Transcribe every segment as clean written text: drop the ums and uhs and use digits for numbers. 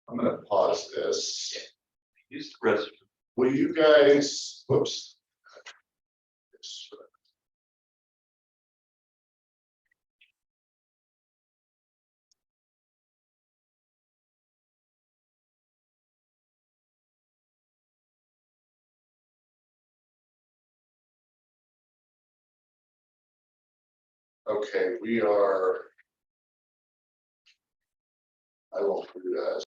I'm gonna pause this. Use the restroom. Will you guys, whoops. Okay, we are. I won't do that.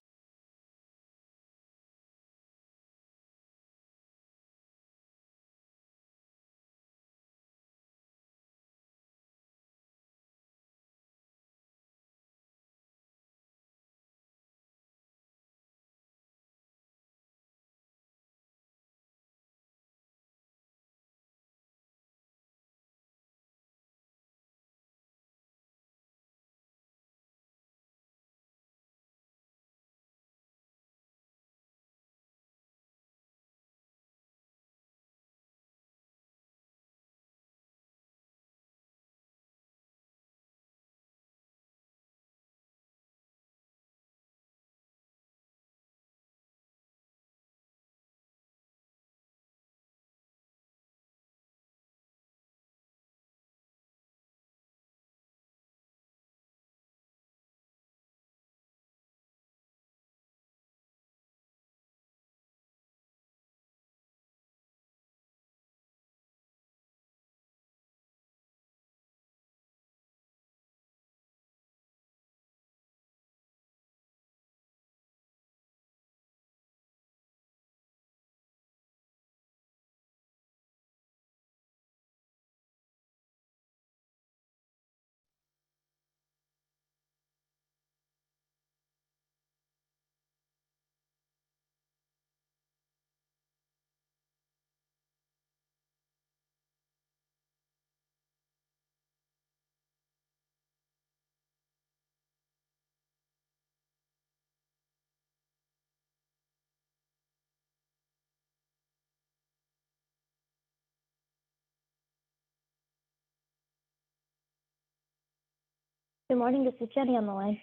Good morning, this is Jenny on the line.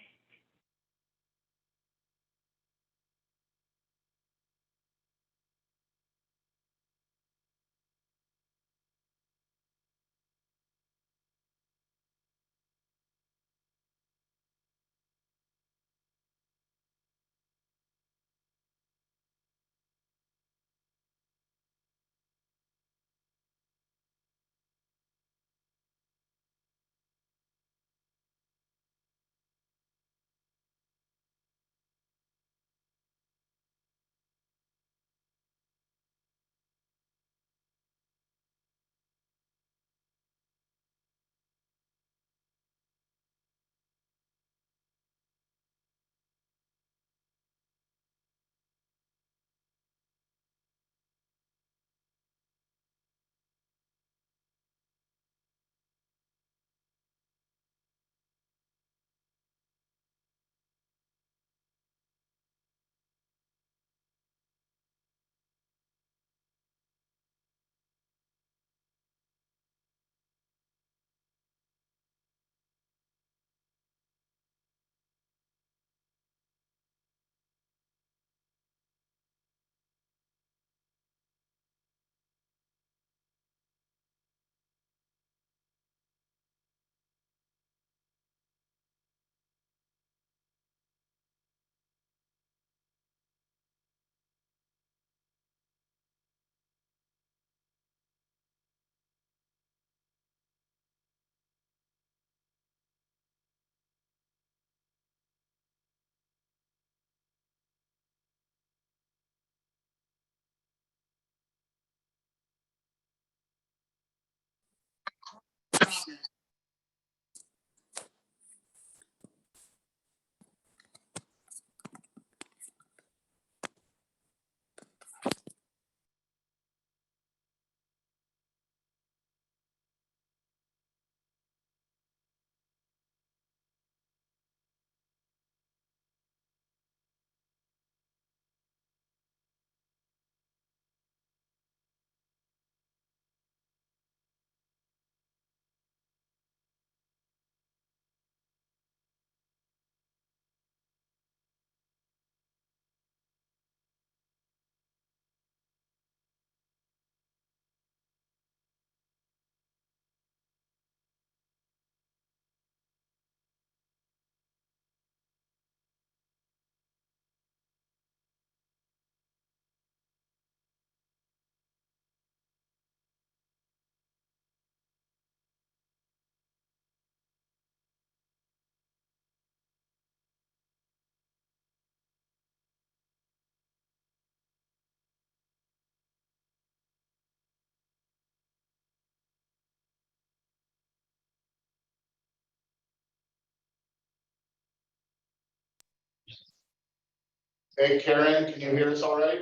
Hey Karen, can you hear us all right?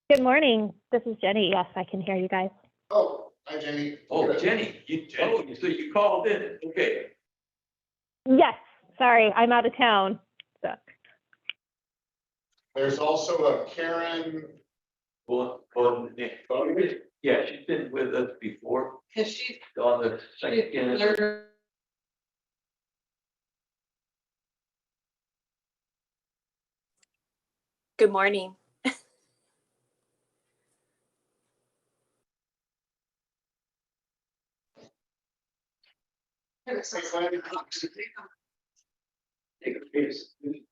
Good morning. This is Jenny. Yes, I can hear you guys. Oh, hi Jenny. Oh, Good. Jenny, so you called in, okay. Yes. Sorry, I'm out of town. So. There's also a Karen. Well, yeah, she's been with us before Cause she, on the second. good morning.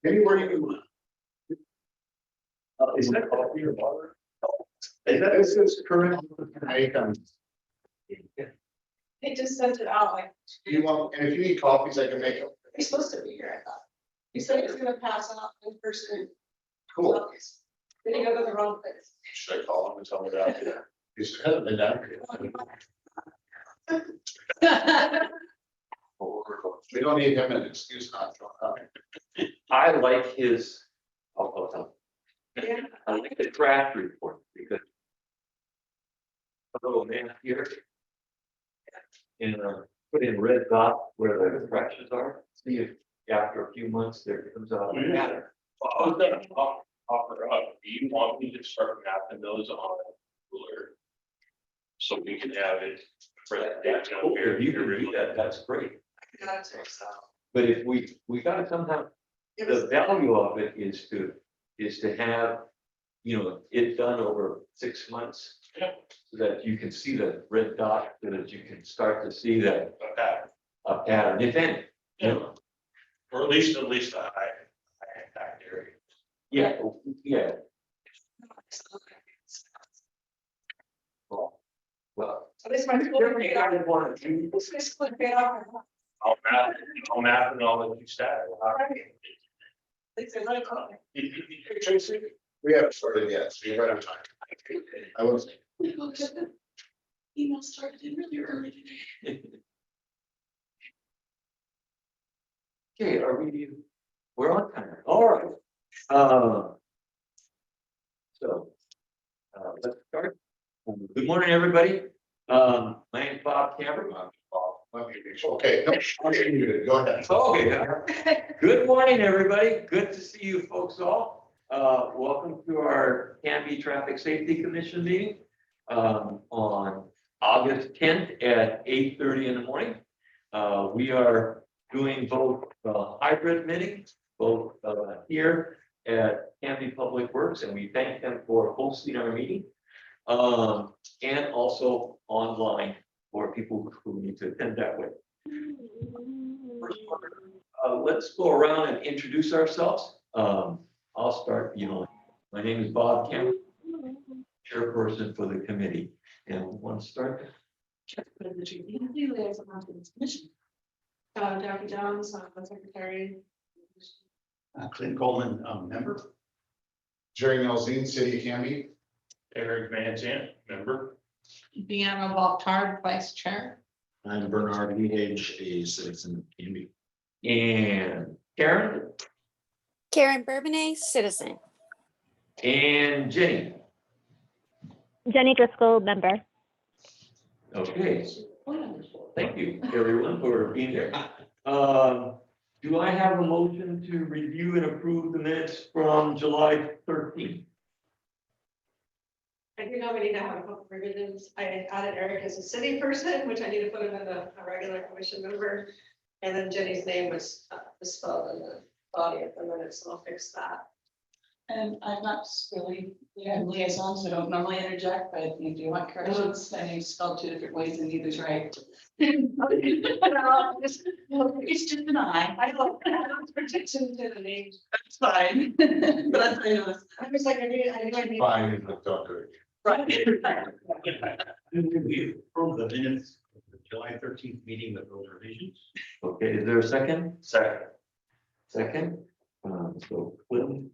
Anywhere you want. Is that coffee or water? This is current. They just sent it out, like, You want, and if you need copies, I can make them. he's supposed to be here, I thought. He said he was gonna pass out in person. Cool. Then he go to the wrong place. Should I call him and tell him about it? He's hasn't been down here. We don't need him an excuse not to come. I like his, I'll tell Yeah. you. I like the draft report because a little man here. And put in red dot where the fractions are, see if after a few months there comes out a pattern. Well, I was gonna offer up, do you want me to start mapping those on ruler? So we can have it for that. If you can read that, that's great. Got it, so. But if we gotta somehow, It the was- value of it is to have, it done over 6 months. Yeah. So that you can see the red dot, so that you can start to see that That, a pattern, if any. or at least a high impact area. Yeah, yeah, well. So this might be- This is split it off. I'll map and I'll let you stat. It's a little copy. Tracy, we haven't started yet, so you're right on time. I was. Email started in really early today. Okay, we're on time, all right. Let's start. Good morning, everybody. My name's Bob Camber. Okay, no, go ahead. Okay, good morning, everybody. Good to see you folks all. Welcome to our Canby Traffic Safety Commission meeting on August 10th at 8:30 in the morning. We are doing both hybrid meetings, both here at Canby Public Works, and we thank them for hosting our meeting, and also online for people who need to attend that way. Let's go around and introduce ourselves. I'll start. My name is Bob Campbell, chairperson for the committee, and we want to start. Jackie Jones, secretary. Clint Coleman, member. Jerry Melzine, City of Canby. Eric Van Zandt, member. Deanna Baltard, vice chair. I'm Bernard Gage, a citizen of Canby. And Karen Karen Bourbonnais, citizen. and Jenny. Jenny Driscoll, member. Okay, thank you everyone for being there. Do I have a motion to review and approve the minutes from July 13th? I do know we need to have a couple of revisions. I added Eric as a city person, which I need to put him in a regular commission member. And then Jenny's name was misspelled in the body of the minutes, so I'll fix that. And I'm not really, liaison, so I don't normally interject, but if you want corrections, I name's spelled 2 different ways and neither's right. It's just an I. I don't protection to the name. That's fine. But that's, I know. I was like, I need. Fine, but don't do it. Right. We approve the minutes of the July 13th meeting with those revisions. Okay, is there a second? Second. Second, so Clinton.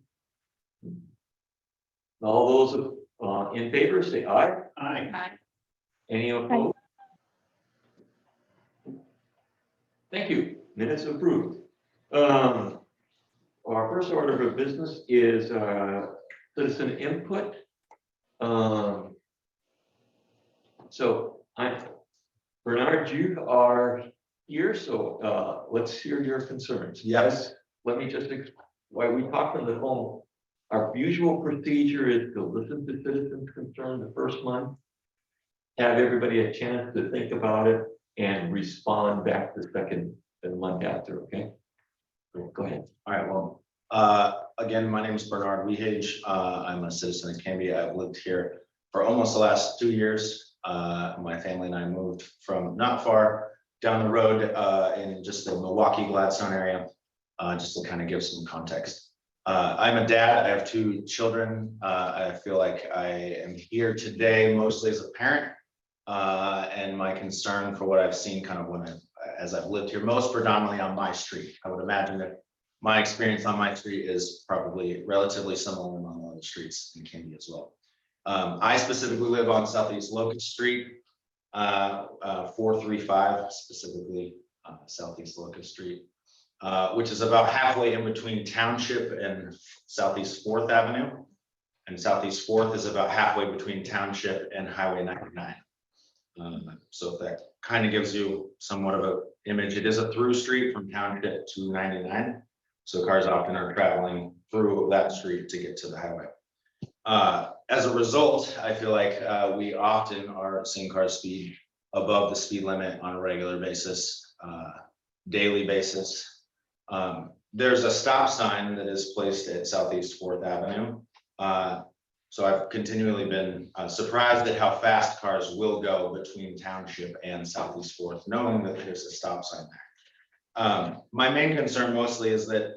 All those in favor, say aye. Aye. Any opposed? Thank you, minutes approved. our first order of business is citizen input. So Bernard, you are here, so let's hear your concerns. Yes. Let me just, while we talk on the phone, our usual procedure is to listen to citizens' concern the first month, have everybody a chance to think about it and respond back the month after, okay? Go ahead. All right, well, again, my name is Bernard Wehage. I'm a citizen of Cambia. I've lived here for almost the last 2 years. My family and I moved from not far down the road in just the Milwaukee Gladstone area, just to kind of give some context. I'm a dad. I have 2 children. I feel like I am here today mostly as a parent. And my concern for what I've seen kind of as I've lived here, most predominantly on my street. I would imagine that my experience on my street is probably relatively similar among other streets in Candy as well. I specifically live on Southeast Locust Street, 435, specifically Southeast Locust Street, which is about halfway in between Township and Southeast 4th Avenue. And Southeast 4th is about halfway between Township and Highway 99. So if that kind of gives you somewhat of an image, it is a through street from Township to 99. So cars often are traveling through that street to get to the highway. As a result, I feel like we often are seeing cars speed above the speed limit on a regular basis, daily basis. There's a stop sign that is placed at Southeast 4th Avenue. So I've continually been surprised at how fast cars will go between Township and Southeast 4th, knowing that there's a stop sign there. My main concern mostly is that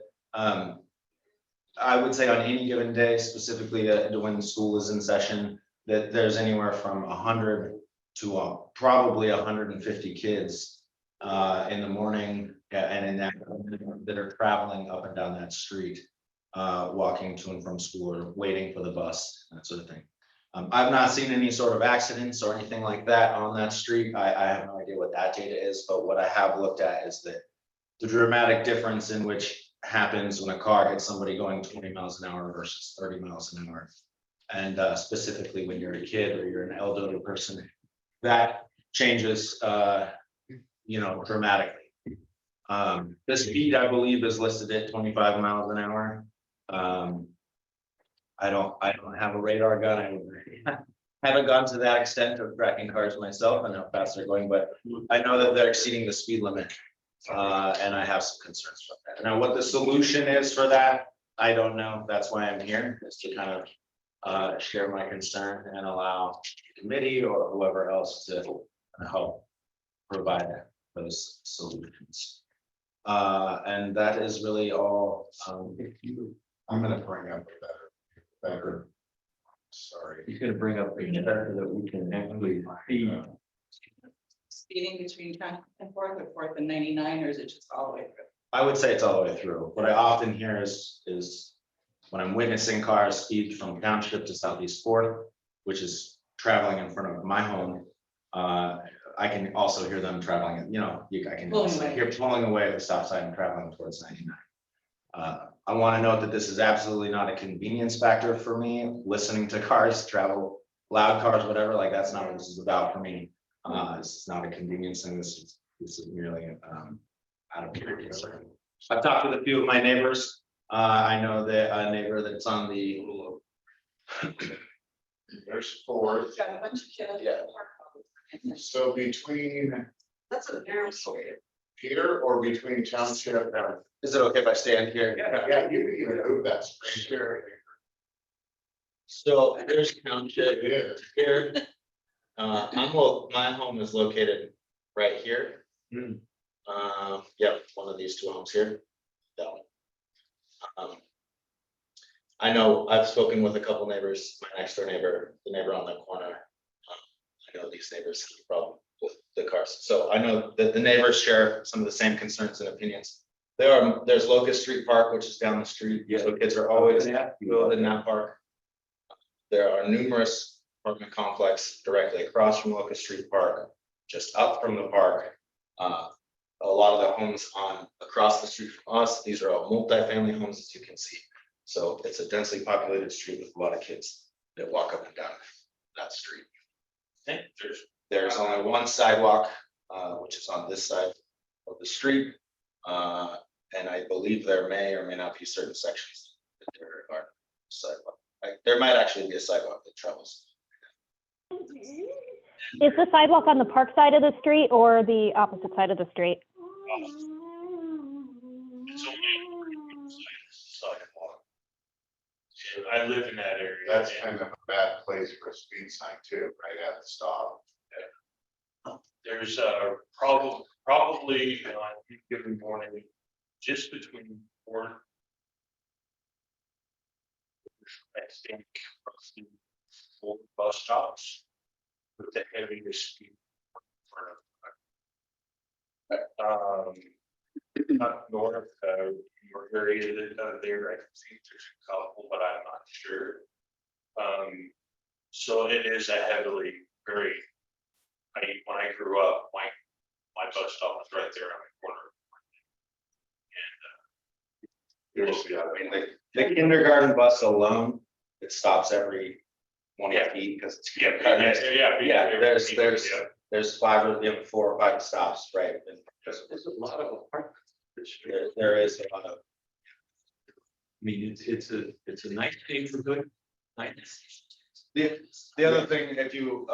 I would say on any given day, specifically when school is in session, that there's anywhere from 100 to probably 150 kids in the morning and in that are traveling up and down that street, walking to and from school or waiting for the bus, that sort of thing. I've not seen any sort of accidents or anything like that on that street. I have no idea what that data is, but what I have looked at is that the dramatic difference in which happens when a car hits somebody going 20 miles an hour versus 30 miles an hour. And specifically when you're a kid or you're an elderly person, that changes, dramatically. The speed, I believe, is listed at 25 miles an hour. I don't have a radar gun. I haven't gone to that extent of tracking cars myself and how fast they're going, but I know that they're exceeding the speed limit. And I have some concerns about that. Now, what the solution is for that, I don't know. That's why I'm here, is to kind of share my concern and allow the committee or whoever else to help provide those solutions. And that is really all. I'm gonna bring up a better. Sorry. He's gonna bring up the better that we can actually see. Speeding between 10th and 4th or 4th and 99, or is it just all the way through? I would say it's all the way through. What I often hear is when I'm witnessing cars speed from Township to Southeast 4th, which is traveling in front of my home. I can also hear them traveling, I can also hear pulling away at the stop sign and traveling towards 99. I want to note that this is absolutely not a convenience factor for me. Listening to cars travel, loud cars, whatever, like that's not what this is about for me. This is not a convenience thing. This is merely out of pure concern. I've talked with a few of my neighbors. I know that a neighbor that's on the There's 4th. Got a bunch of kids. Yeah. So between That's a narrow street. here or between Township and. Is it okay if I stand here? Yeah, you can even move that screen here. So there's Township It is. here. My home is located right here. Yep, one of these 2 homes here. That one. I know I've spoken with a couple neighbors, my next door neighbor, the neighbor on the corner. I know these neighbors have a problem with the cars. So I know that the neighbors share some of the same concerns and opinions. There's Locust Street Park, which is down the street. So kids are always in that park. There are numerous apartment complex directly across from Locust Street Park, just up from the park. a lot of the homes across the street from us, these are all multifamily homes, as you can see. So it's a densely populated street with a lot of kids that walk up and down that street. I think There's only one sidewalk, which is on this side of the street. And I believe there may or may not be certain sections that there are sidewalk. There might actually be a sidewalk that travels. Is the sidewalk on the park side of the street or the opposite side of the street? it's only sidewalk. And I live in that area. That's and kind of a bad place for a speed sign too, right at the stop. There's probably on any given morning, just between four. I think roughly 4 bus stops with the heaviest speed. Up north, your area there, I think there's a couple, but I'm not sure. So it is a heavily, very, when I grew up, my bus stop was right there on the corner. Seriously, I mean, the kindergarten bus alone, it stops every 20 feet because it's. Yeah, There's 4 or 5 stops, right? And There's a lot of apartments. there is a lot of. I mean, it's a nice neighborhood. Nice. The other thing, if you,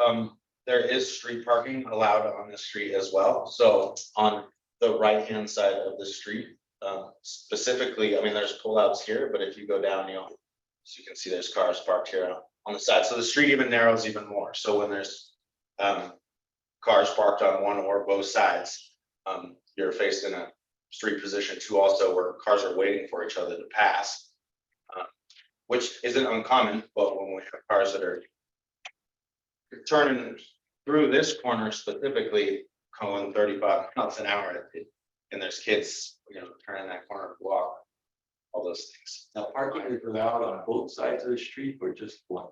there is street parking allowed on the street as well. So on the right-hand side of the street, specifically, I mean, there's pullouts here, but if you go down, so you can see there's cars parked here on the side. So the street even narrows even more. So when there's cars parked on one or both sides, you're faced in a street position too, also where cars are waiting for each other to pass. Which isn't uncommon, but when we have cars that are turning through this corner specifically, going 35 miles an hour, and there's kids, turning that corner to walk, all those things. Now, parking is allowed on both sides of the street or just one?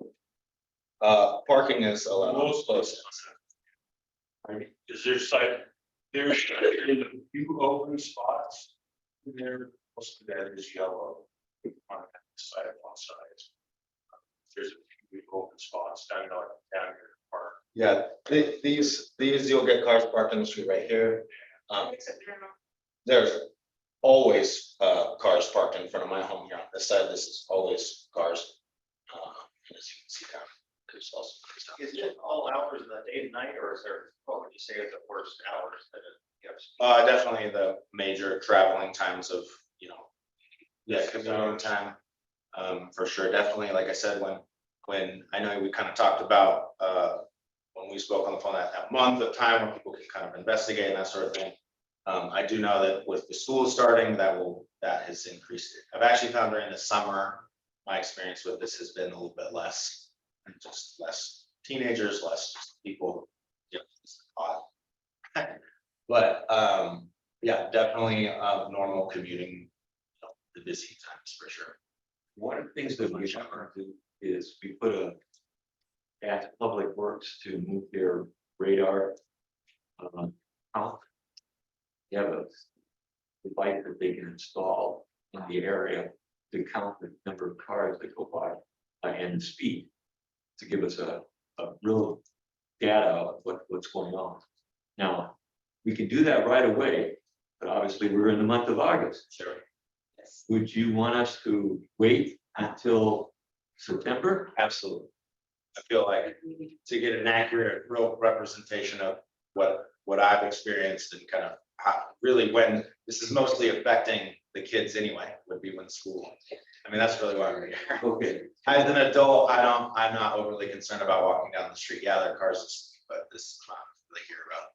Parking is allowed. Most places. Is there's a few open spots in there, most of that is yellow. On that side of one side. There's a few open spots down here in the park. Yeah, these you'll get cars parked in the street right here. There's always cars parked in front of my home here on this side. This is always cars. And as you can see down, there's also. Is it all hours of the day and night, or is there, what would you say are the worst hours that it gives? Definitely the major traveling times of, commuting time. For sure, definitely, like I said, when I know we kind of talked about, when we spoke on the phone, that month of time when people can kind of investigate and that sort of thing. I do know that with the school starting, that has increased. I've actually found during the summer, my experience with this has been a little bit less, and just less teenagers, less people. But yeah, definitely normal commuting, the busy times for sure. One of the things that we are do is we put ask Public Works to move their radar out. You have a device that they can install in the area to count the number of cars that go by and the speed, to give us a real data of what's going on. Now, we can do that right away, but obviously we're in the month of August. Sure. Would you want us to wait until September? Absolutely. I feel like to get an accurate, real representation of what I've experienced and kind of how, really when this is mostly affecting the kids anyway, would be when school. I mean, that's really why we're here. Okay. As an adult, I'm not overly concerned about walking down the street. Yeah, there are cars, but this is not really here about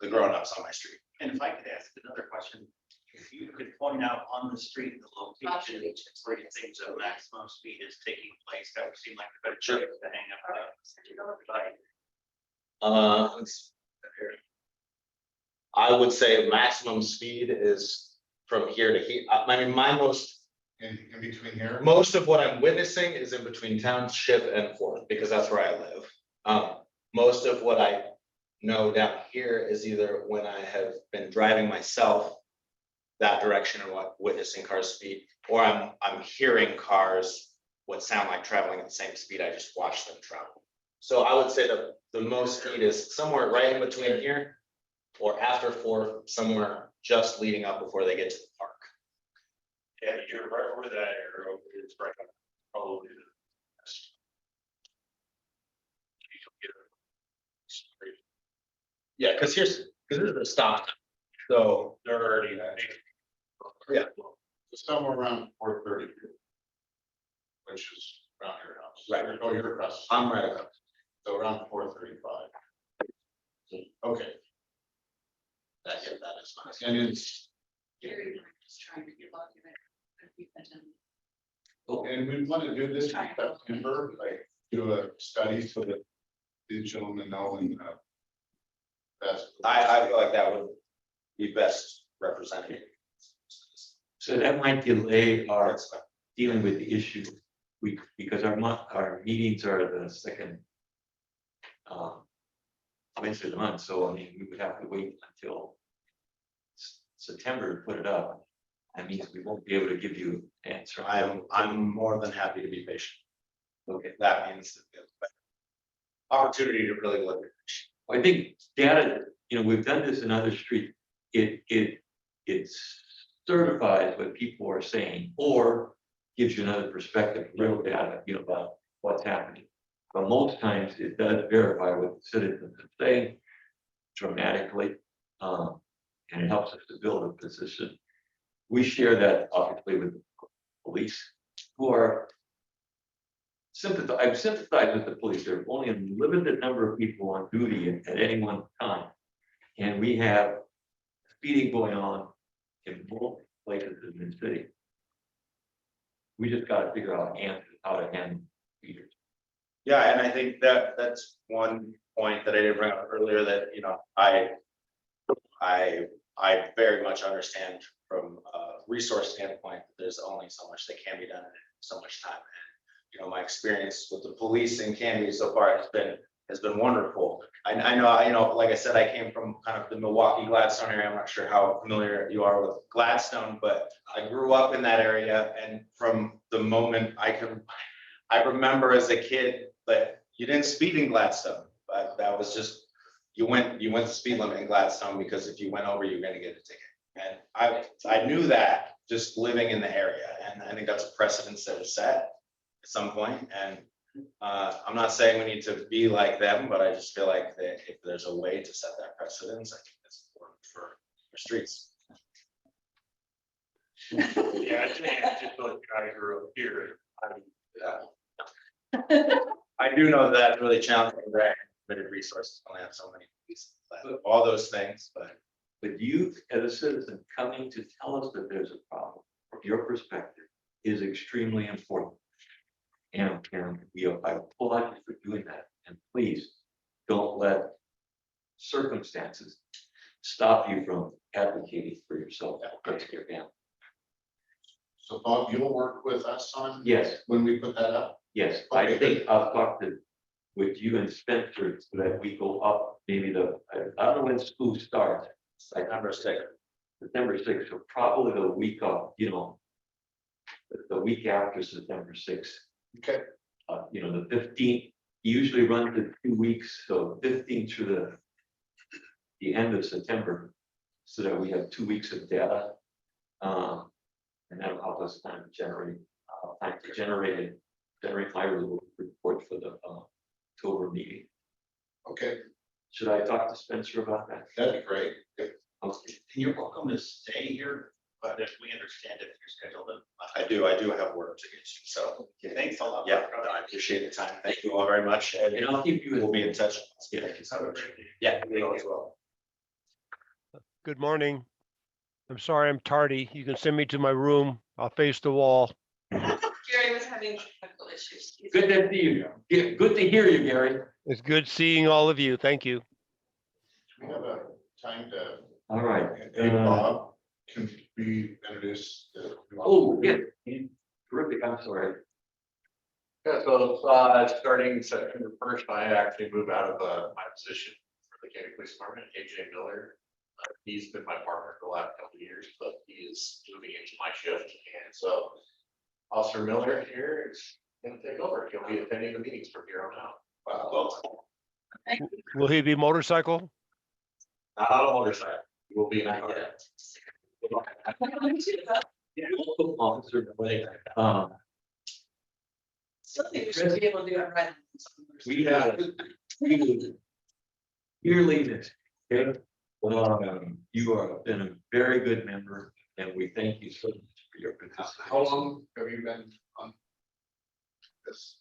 the grown-ups on my street. And if I could ask another question, if you could point out on the street, the location where you think the maximum speed is taking place, that would seem like a better Sure. place to hang up. I would say maximum speed is from here to here. I mean, In between here. most of what I'm witnessing is in between Township and Fourth, because that's where I live. Most of what I know down here is either when I have been driving myself that direction and witnessing cars speed, or I'm hearing cars what sound like traveling at the same speed. I just watch them travel. So I would say that the most speed is somewhere right in between here or after 4, somewhere just leading up before they get to the park. Yeah, you're right over that arrow, it's right on, probably the best. You can get it straight. Yeah, because this is the stop. So They're already. Yeah. Somewhere around 4:30. Which is around your house. Right. Oh, you're across. I'm right about. So around 4:35. Okay, That is nice. and it's, Just trying to get lucky there. and we want to do this in September, like do a study so that these gentlemen know and. Best. I feel like that would be best represented. So that might delay our dealing with the issue. Because our meetings are the second Wednesday of the month, so I mean, we would have to wait until September to put it up. That means we won't be able to give you an answer. I'm more than happy to be patient. Okay, That means opportunity to really look at it. I think data, we've done this in other streets. It certifies what people are saying or gives you another perspective, real data, about what's happening. But most times it does verify what the citizens are saying dramatically. And it helps us to build a position. We share that obviously with the police who are I've sympathized with the police. There are only a limited number of people on duty at any one time. And we have speeding going on in both places in the city. We just got to figure out how to handle speeders. Yeah, and I think that's one point that I didn't bring up earlier that, I very much understand from a resource standpoint, that there's only so much that can be done in so much time. And, my experience with the police in Canby so far has been wonderful. I know, like I said, I came from kind of the Milwaukee Gladstone area. I'm not sure how familiar you are with Gladstone, but I grew up in that area. And from the moment I remember as a kid that you didn't speed in Gladstone, but that was just, you went the speed limit in Gladstone because if you went over, you're gonna get a ticket. And I knew that just living in the area. And I think that's a precedence that was set at some point. And I'm not saying we need to be like them, but I just feel like that if there's a way to set that precedence, I think that's important for streets. Yeah, I just like I grew up here. I do know that that's really challenging, right? Limited resources, only have so many pieces, all those things, but you, as a citizen, coming to tell us that there's a problem from your perspective is extremely important. And I applaud you for doing that. And please don't let circumstances stop you from advocating for yourself. That's your family. So Bob, you'll work with us on. Yes, When we put that up? yes. I Okay. think I'll talk with you and Spencer so that we go up maybe I don't know when school starts. September 6th. September 6th, so probably the week of, the week after September 6th. Okay. The 15th usually runs in 2 weeks, so 15th through the end of September, so that we have 2 weeks of data. And that'll help us time to generate my report for the October meeting. Okay, Should I talk to Spencer about that? that'd be great. Okay. And you're welcome to stay here, but if we understand if you're scheduled. I do have work to get to, so. Thanks a lot. Yeah, no, I appreciate the time. Thank you all very much. And I'll keep you. We'll be in touch. Yeah. Thank you so much. Yeah, you as well. Good morning. I'm sorry I'm tardy. You can send me to my room. I'll face the wall. Gary was having technical issues. Good to see you. Yeah, good to hear you, Gary. It's good seeing all of you. Thank you. We have a time to. All right. Hey, Bob, can we introduce? Oh, yeah. Terrific. I'm sorry. Yeah, so starting September 1st, I actually moved out of my position for the county police department, AJ Miller. He's been my partner for the last couple of years, but he is moving into my shift, and so Officer Miller here is gonna take over. He'll be attending the meetings from here on out. Will he be motorcycle? Not on a motorcycle, he will be in a car. Officer, Something we should be able to do it right. we have. You're leaving, okay? You are been a very good member, and we thank you so much for your participation. How long have you been on this?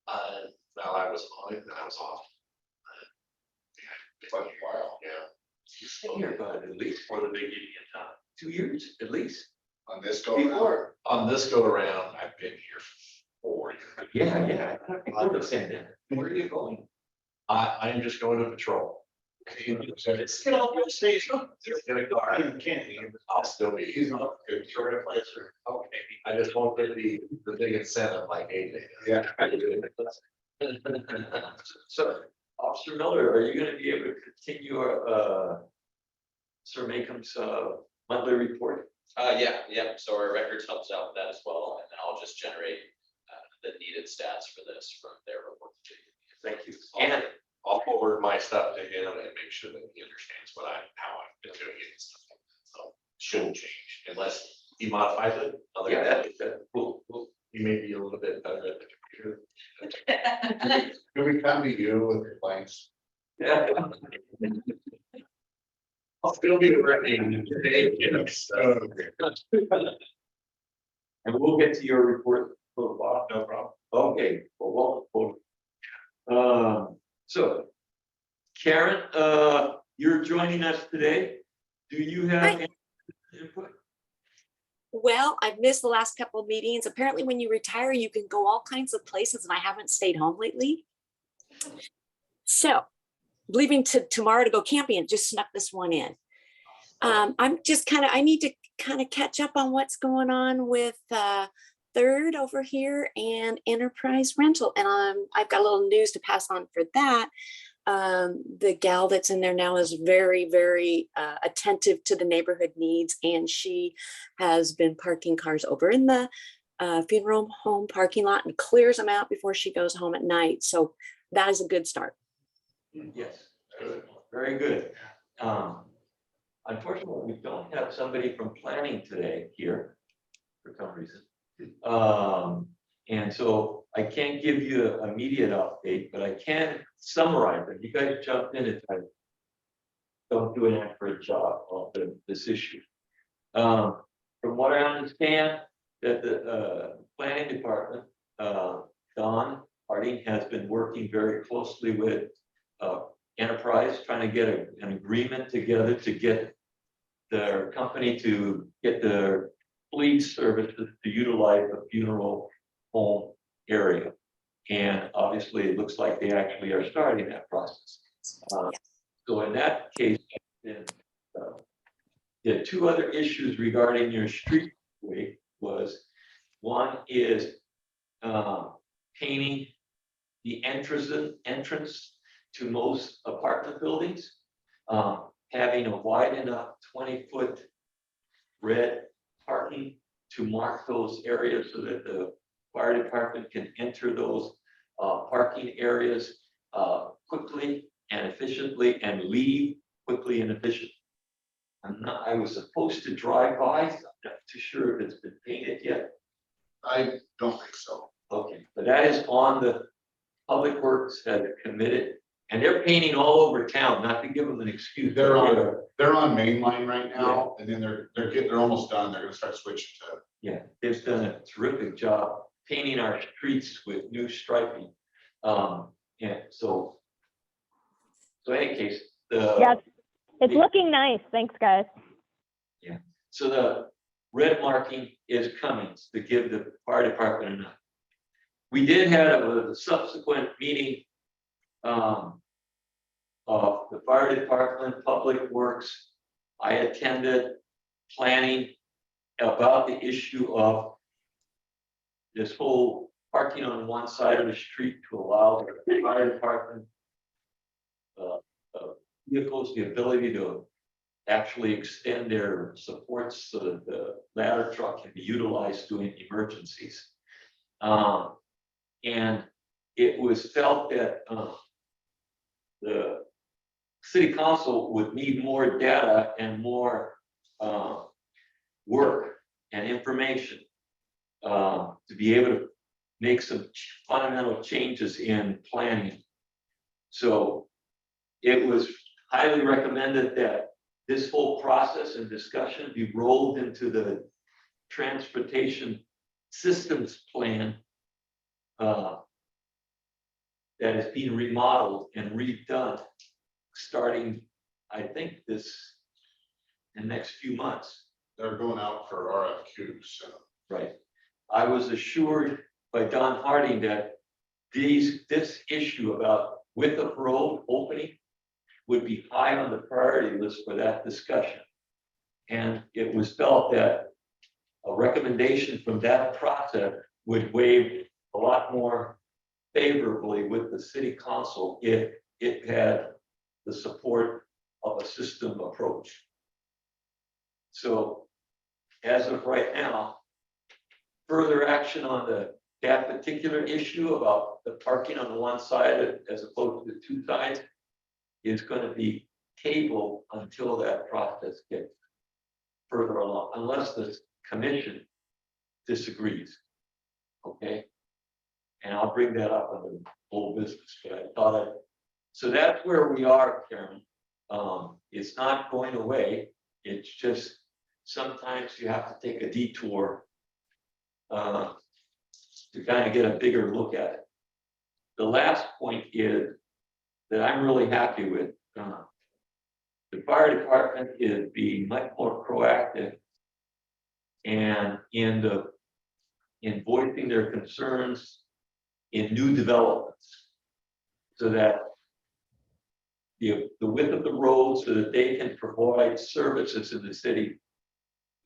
Now I was on it, and I was off. Quite a while. Yeah. You've been here about at least For the big Indian time. 2 years, at least. On this go around? Before. On this go around, I've been here for 4 years. Yeah. Before the pandemic. Where are you going? I am just going to patrol. It's Get off your station. Just get a car. I'll still be. He's not good. Sure, if I sure. Okay. I just won't get the big incentive like AJ. Yeah. So, Officer Miller, are you gonna be able to continue Sir Makeham's monthly report? Yeah, so our records helps out with that as well, and I'll just generate the needed stats for this from their report. Thank you. And I'll forward my stuff to him and make sure that he understands how I've been doing it and stuff like that. So shouldn't change unless he modifies it. Other than that, Cool. he may be a little bit better at the computer. Can we come to you with complaints? Yeah. I'll still be working today, you know, so. And we'll get to your report. No problem. Okay, well, so Karen, you're joining us today. Do you have Hi. any input? Well, I've missed the last couple of meetings. Apparently, when you retire, you can go all kinds of places, and I haven't stayed home lately. So, leaving tomorrow to go camping, and just snuck this one in. I'm just I need to kind of catch up on what's going on with Third over here and Enterprise Rental, and I've got a little news to pass on for that. The gal that's in there now is very, very attentive to the neighborhood needs, and she has been parking cars over in the funeral home parking lot and clears them out before she goes home at night. So that is a good start. Yes, good, very good. Unfortunately, we don't have somebody from planning today here for some reason. And so I can't give you an immediate update, but I can summarize it. You guys jumped in if I don't do an accurate job of this issue. From what I understand, that the planning department, Don Harding has been working very closely with Enterprise, trying to get an agreement together to get their company to get their fleet services to utilize the funeral home area. And obviously, it looks like they actually are starting that process. So in that case, then, the two other issues regarding your streetway was, one is painting the entrance to most apartment buildings, having a wide enough 20-foot red parking to mark those areas so that the fire department can enter those parking areas quickly and efficiently and leave quickly and efficiently. I was supposed to drive by, I'm not too sure if it's been painted yet. I don't think so. Okay, but that is on the Public Works has committed, and they're painting all over town, not to give them an excuse. They're on main line right now, and then they're almost done. They're gonna start switching to. Yeah, they've done a terrific job painting our streets with new striping. And so in any case, Yes, it's looking nice. Thanks, guys. so the red marking is coming to give the fire department enough. We did have a subsequent meeting of the fire department, Public Works. I attended planning about the issue of this whole parking on one side of the street to allow the fire department vehicles the ability to actually extend their supports so that the ladder truck can be utilized during emergencies. And it was felt that the city council would need more data and more work and information to be able to make some fundamental changes in planning. So it was highly recommended that this whole process and discussion be rolled into the transportation systems plan that is being remodeled and redone, starting, I think, in the next few months. They're going out for RFQs, so. Right. I was assured by Don Harding that this issue about width of road opening would be high on the priority list for that discussion. And it was felt that a recommendation from that process would weigh a lot more favorably with the city council if it had the support of a system approach. So as of right now, further action on that particular issue about the parking on the one side as opposed to the two sides is going to be tabled until that process gets further along, unless the commission disagrees. Okay. And I'll bring that up on the whole business, but I thought so that's where we are, Karen. It's not going away. It's just sometimes you have to take a detour to kind of get a bigger look at it. The last point is that I'm really happy with. The fire department is being much more proactive and in voicing their concerns in new developments, so that the width of the road so that they can provide services in the city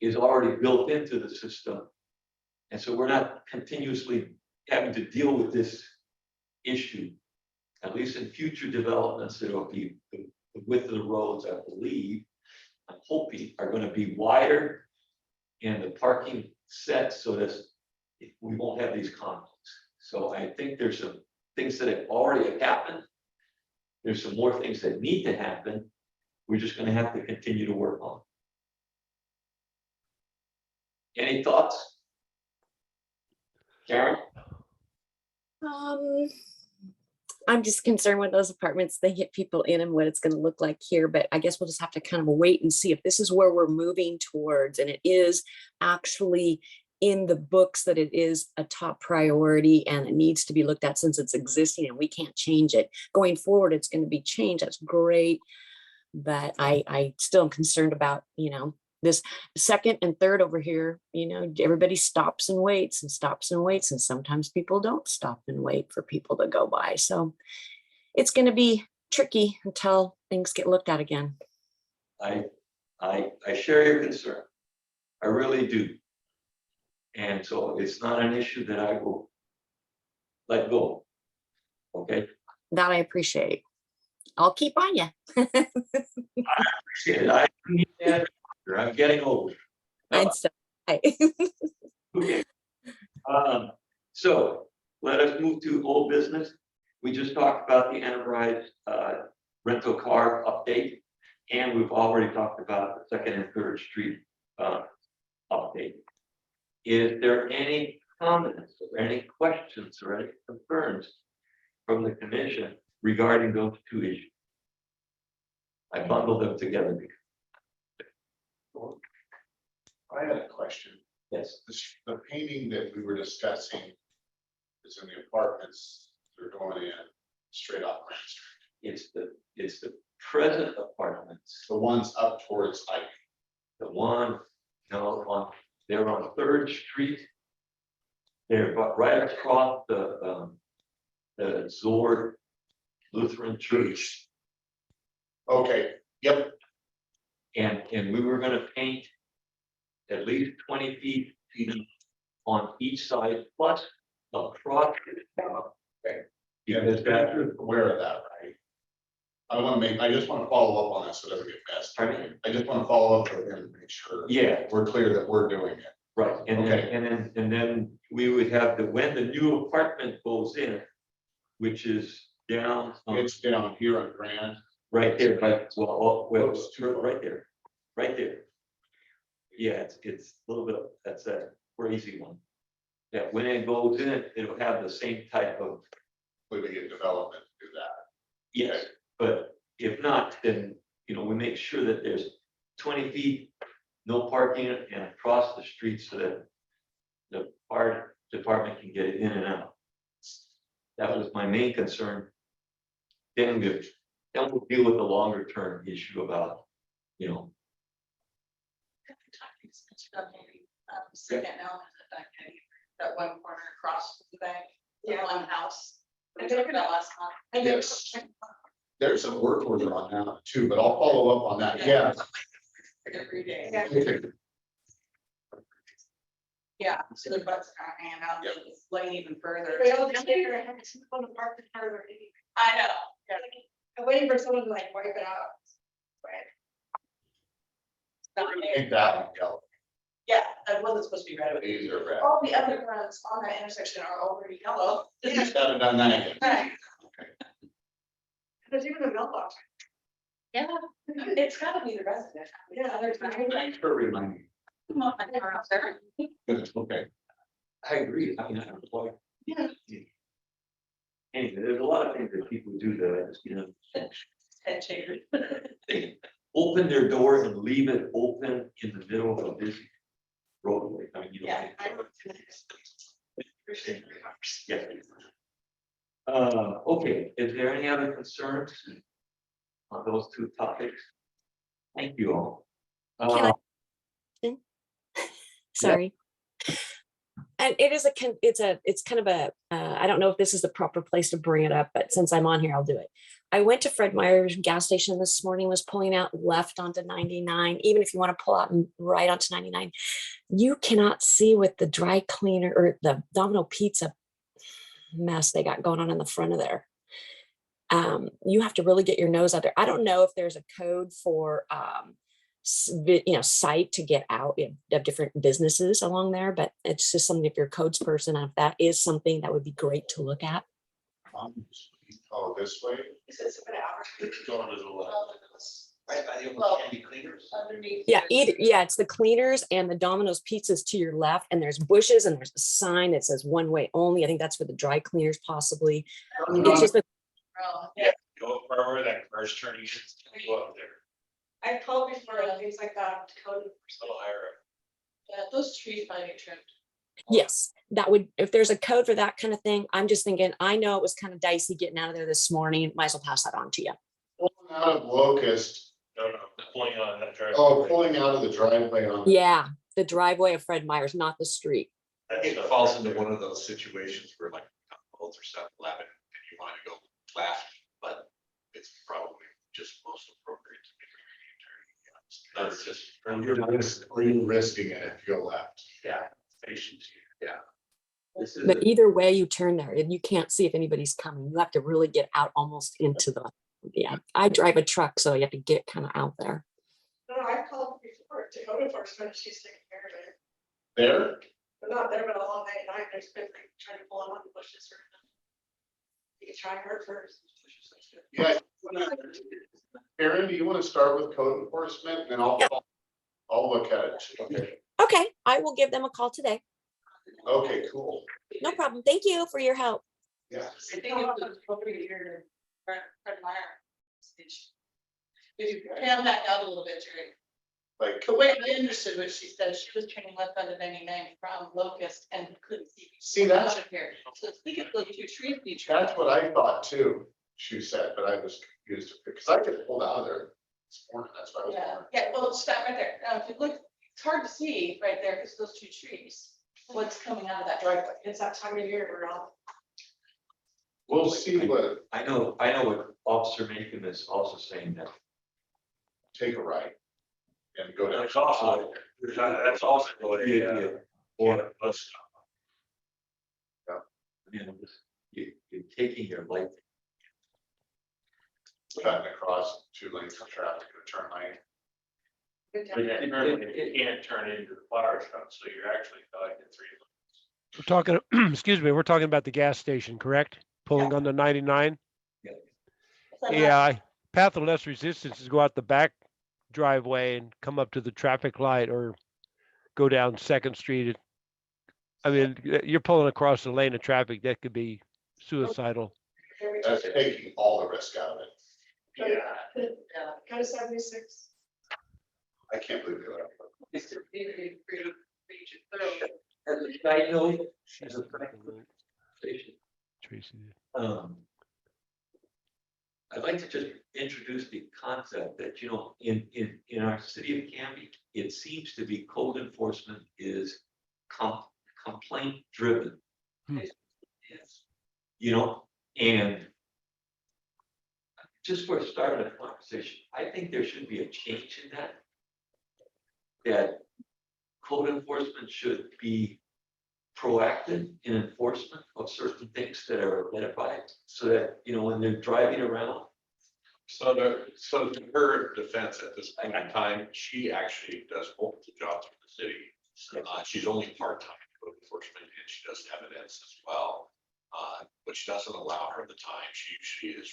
is already built into the system. And so we're not continuously having to deal with this issue. At least in future developments, it'll be the width of the roads, I believe, I'm hoping, are going to be wider and the parking set so that we won't have these conflicts. So I think there's some things that have already happened. There's some more things that need to happen. We're just going to have to continue to work on. Any thoughts? Karen? I'm just concerned with those apartments, they get people in and what it's going to look like here, but I guess we'll just have to kind of wait and see if this is where we're moving towards, and it is actually in the books that it is a top priority and it needs to be looked at since it's existing and we can't change it. Going forward, it's going to be changed. That's great. But I still am concerned about, this second and third over here, everybody stops and waits and stops and waits. And sometimes people don't stop and wait for people to go by. So it's going to be tricky until things get looked at again. I share your concern. I really do. And so it's not an issue that I will let go. Okay. That I appreciate. I'll keep on you. I appreciate it. I'm getting older. And so, Okay. So let us move to old business. We just talked about the enterprise rental car update, and we've already talked about the Second and Third Street update. Is there any comments or any questions or any concerns from the commission regarding those two issues? I bundled them together. I had a question. Yes. The painting that we were discussing is in the apartments. They're going in straight off Grand Street. It's the present apartments. The ones up towards Ike. The one, they're on Third Street. They're right across the Zord Lutheran Church. Okay, yep. And we were gonna paint at least 20 feet on each side, plus across. Okay. Yeah, the director is aware of that, right? I just want to follow up on that so that we get past. Pardon me? I just want to follow up with him and make sure. Yeah, We're clear that we're doing it. right, and then, Okay. and then we would have when the new apartment goes in, which is down. It's down here on Grand. Right there, but, Close to it. right there, right there. Yeah, it's a little bit, that's a crazy one. Yeah, when it goes in, it'll have the same type of, Including a development to do that. yes, but if not, then, we make sure that there's 20 feet, no parking and across the street so that the fire department can get it in and out. That was my main concern. Then we'll deal with the longer term issue about, Second element of that one corner across the bank, Yeah. one house. I And took they're it gonna- out last month. And Yes. There's a work order on that too, but I'll follow up on that. Yeah. Every day. Yeah. Okay. Yeah, so the butts are hanging out, Yep. it's laying even further. Well, down there, I had to go to the park further. I know. Yeah. I'm waiting for someone to like wipe it out. Right. I think that one, yellow. Yeah, that wasn't supposed to be red. These are red. All the other ones on that intersection are already yellow. Just haven't done that yet. Right. There's even a mailbox. Yeah, it's gotta be the resident. Yeah, there's. Thanks for reminding me. Come on, my car out there. Okay. I agree. I mean, I don't like. Yeah. Anyway, there's a lot of things that people do that I just, Head shaker. they open their door and leave it open in the middle of a busy roadway. I mean, Yeah. Yeah. Okay, is there any other concerns on those two topics? Thank you all. Can Sorry. And it is it's kind of a, I don't know if this is the proper place to bring it up, but since I'm on here, I'll do it. I went to Fred Meyer's gas station this morning, was pulling out left onto 99. Even if you want to pull out and right onto 99, you cannot see with the dry cleaner or the Domino Pizza mess they got going on in the front of there. You have to really get your nose out there. I don't know if there's a code for, site to get out of different businesses along there, but it's just something if you're a codes person, and if that is something that would be great to look at. Oh, this way? It's an hour. Going to the left. Right by the Well, old candy cleaners. Underneath. Yeah, it's the cleaners and the Domino's pizzas to your left, and there's bushes and there's a sign that says one way only. I think that's for the dry cleaners possibly. It's just Go forward, that car's turning, go up there, I called before and things like that to code. a little higher up. Yeah, those trees might be trimmed. yes, that would, if there's a code for that kind of thing, I'm just thinking, I know it was kind of dicey getting out of there this morning. Might as well pass that on to you. Pulling out of Locust, No, pulling on that driveway. oh, pulling out of the driveway on. Yeah, the driveway of Fred Meyer's, not the street. It falls into one of those situations where like both are 7-Eleven and you want to go left, but it's probably just most appropriate to be. That's just. You're risking it if you go left. Yeah, patience here. Yeah. This is, But either way you turn there, and you can't see if anybody's coming. You have to really get out almost into the, yeah, I drive a truck, so you have to get kind of out there. No, I called before to code enforcement, she's taking care of it. There? But not there, but along 99, there's been like trying to pull on the bushes or. You can try her first. Yeah. Aaron, do you want to start with code enforcement and then I'll look at it. Okay. Okay, I will give them a call today. Okay, cool. No problem. Thank you for your help. Yeah. I think it was over here, Fred Meyer. If you pan back out a little bit, Jerry. Like, The way I understood what she said, she was turning left onto 99 from Locust and couldn't see. See that? Out of here. So it's thinking those two trees be that's what I thought too, she said, but I was confused because I could pull out of there this morning. That's why I was Yeah, wondering. yeah, well, stop right there. Now, if you look, it's hard to see right there because those two trees, what's coming out of that driveway. It's that time of year we're all. We'll see what, I know what Officer Macon is also saying that. take a right and go down. There's also, that's also a, or bus stop. You're taking your life. cutting across 2 lanes of traffic in a turn lane. Good But job. you can't turn into the flower shop, so you're actually stuck in 3 lanes. We're talking, excuse me, we're talking about the gas station, correct? Pulling on the 99? Yeah, path of less resistance is go out the back driveway and come up to the traffic light or go down Second Street. I mean, you're pulling across the lane of traffic, that could be suicidal. That's taking all the risk out of it. Yeah. Go to 76. I can't believe it. As a side note, as a practical station, Tracy. I'd like to just introduce the concept that, in our city of Canby, it seems to be code enforcement is complaint driven. Yes. And just for a start of a conversation, I think there should be a change in that. That code enforcement should be proactive in enforcement of certain things that are identified, so that, when they're driving around. So to her defense at this point in time, she actually does multiple jobs for the city. She's only part-time code enforcement and she does evidence as well. Which doesn't allow her the time. She usually is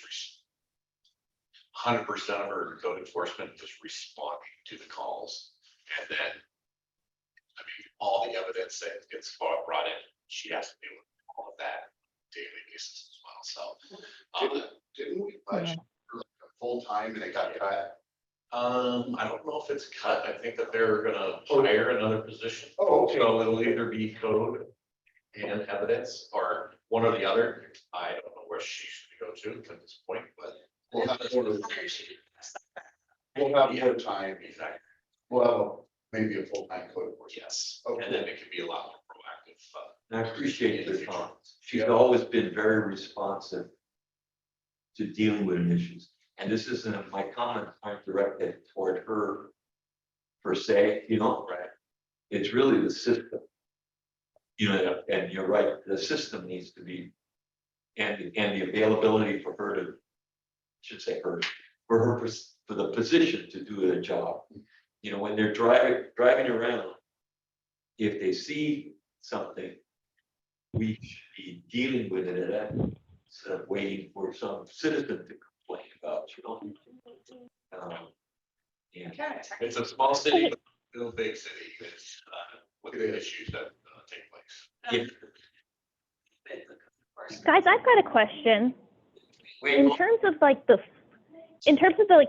100% of her code enforcement is responding to the calls. And then, I mean, all the evidence that gets brought in, she has to deal with all of that daily basis as well. So, Didn't we budget for like a full time and it got cut? I don't know if it's cut. I think that they're gonna hire another position. Oh, okay. So it'll either be code and evidence or one or the other. I don't know where she should go to at this point, but. We'll have more time. Exactly. Well, maybe a full-time code enforcement. Yes, Okay. and then it can be a lot more proactive. And I appreciate your comments. She's always been very responsive to dealing with issues. And this isn't, my comments aren't directed toward her per se, right? It's really the system. And you're right, the system needs to be, and the availability for her to, should say her, for the position to do their job. When they're driving around, if they see something, we should be dealing with it instead of waiting for some citizen to complain about, Yeah. It's a small city, but still a big city. It's with the issues that take place. Guys, I've got a question. Wait, In terms of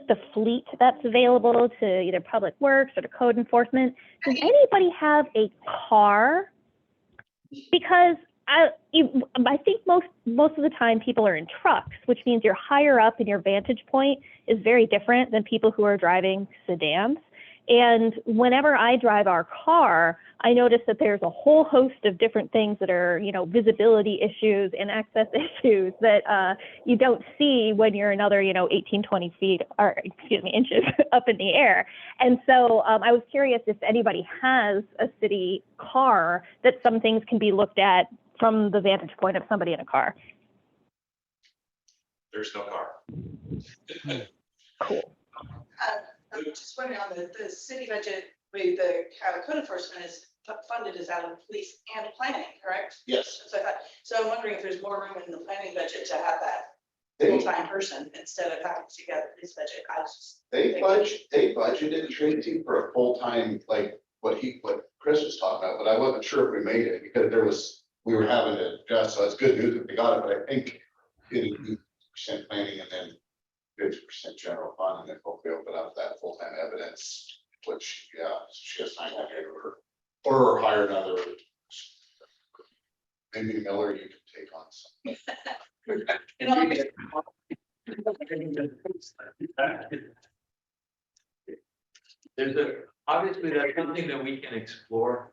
the fleet that's available to either Public Works or to code enforcement, does anybody have a car? Because I think most of the time people are in trucks, which means you're higher up and your vantage point is very different than people who are driving sedans. And whenever I drive our car, I notice that there's a whole host of different things that are, visibility issues and access issues that you don't see when you're another, 18, 20 feet, or inches up in the air. And so I was curious if anybody has a city car that some things can be looked at from the vantage point of somebody in a car. There's no car. Cool. I'm just wondering on the city budget, with the code enforcement is funded is out of police and planning, correct? Yes. So I'm wondering if there's more room in the planning budget to have that They, full-time person instead of having to get this budget. they budgeted Tracy for a full-time, like what Chris was talking about, but I wasn't sure if we made it because we were having to adjust, so it's good news if we got it, but I think it is 50% planning and then 50% general fund, and then hopefully open up that full-time evidence, which, she has signed that paper. Or hire another. Maybe Miller, you can take on some. Obviously, that's something that we can explore.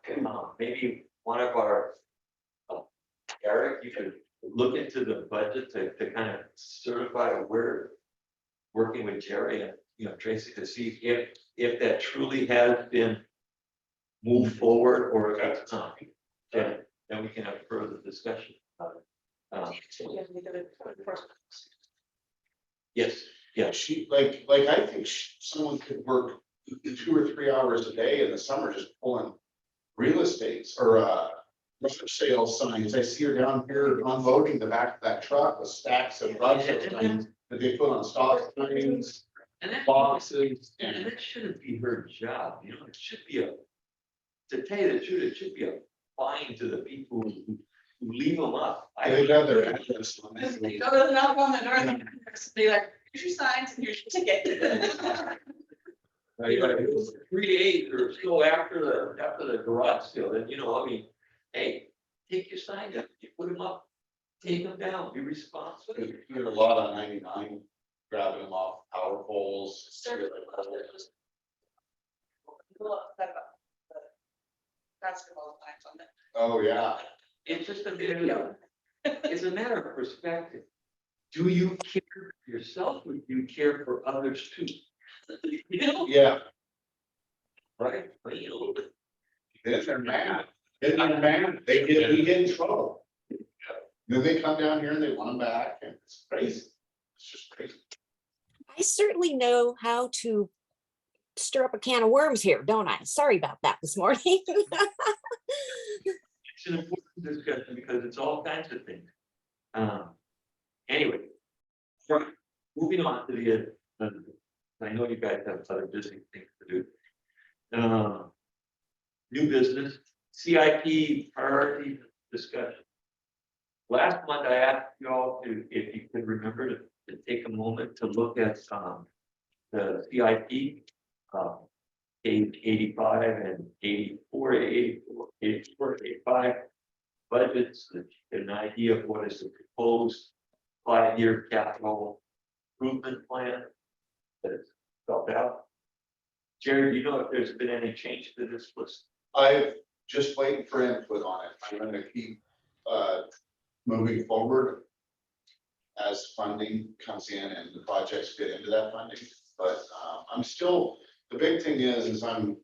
Maybe one of our, Eric, you could look into the budget to kind of certify we're working with Jerry and, Tracy to see if that truly has been moved forward or if it's not. Then we can have further discussion about it. Yes, Yeah. She, like, I think someone could work 2 or 3 hours a day in the summer just pulling real estates or, for sale signs. I see her down here unloading the back of that truck with stacks of budget signs that they put on stop signs, And that, boxes, and and that shouldn't be her job, it should be to tell you the truth, it should be a fine to the people who leave them up. they got their address on Just it. go to the knock on the door and be like, here's your signs and here's your ticket. It was 3 days or so after the garage sale, then, hey, take your sign up, you put them up, take them down, be responsible. You hear a lot on 99, grabbing them off power poles. Basketball signs on it. Oh, yeah. It's just it's a matter of perspective. Do you care for yourself or do you care for others too? Yeah, Right? then they're mad. Then they're mad. We get in trouble. Then they come down here and they want them back and it's crazy. It's just crazy. I certainly know how to stir up a can of worms here, don't I? Sorry about that this morning. It's an important discussion because it's all kinds of things. Anyway, right, moving on to the, I know you guys have other busy things to do. New business, CIP priority discussion. Last month, I asked you all if you could remember to take a moment to look at the CIP, page 85 and 84, 85 budgets, an idea of what is the proposed 5-year capital improvement plan that is spelled out. Jerry, do you know if there's been any change to this list? I'm just waiting for input on it. I'm gonna keep moving forward as funding comes in and the projects fit into that funding. But I'm still, the big thing is our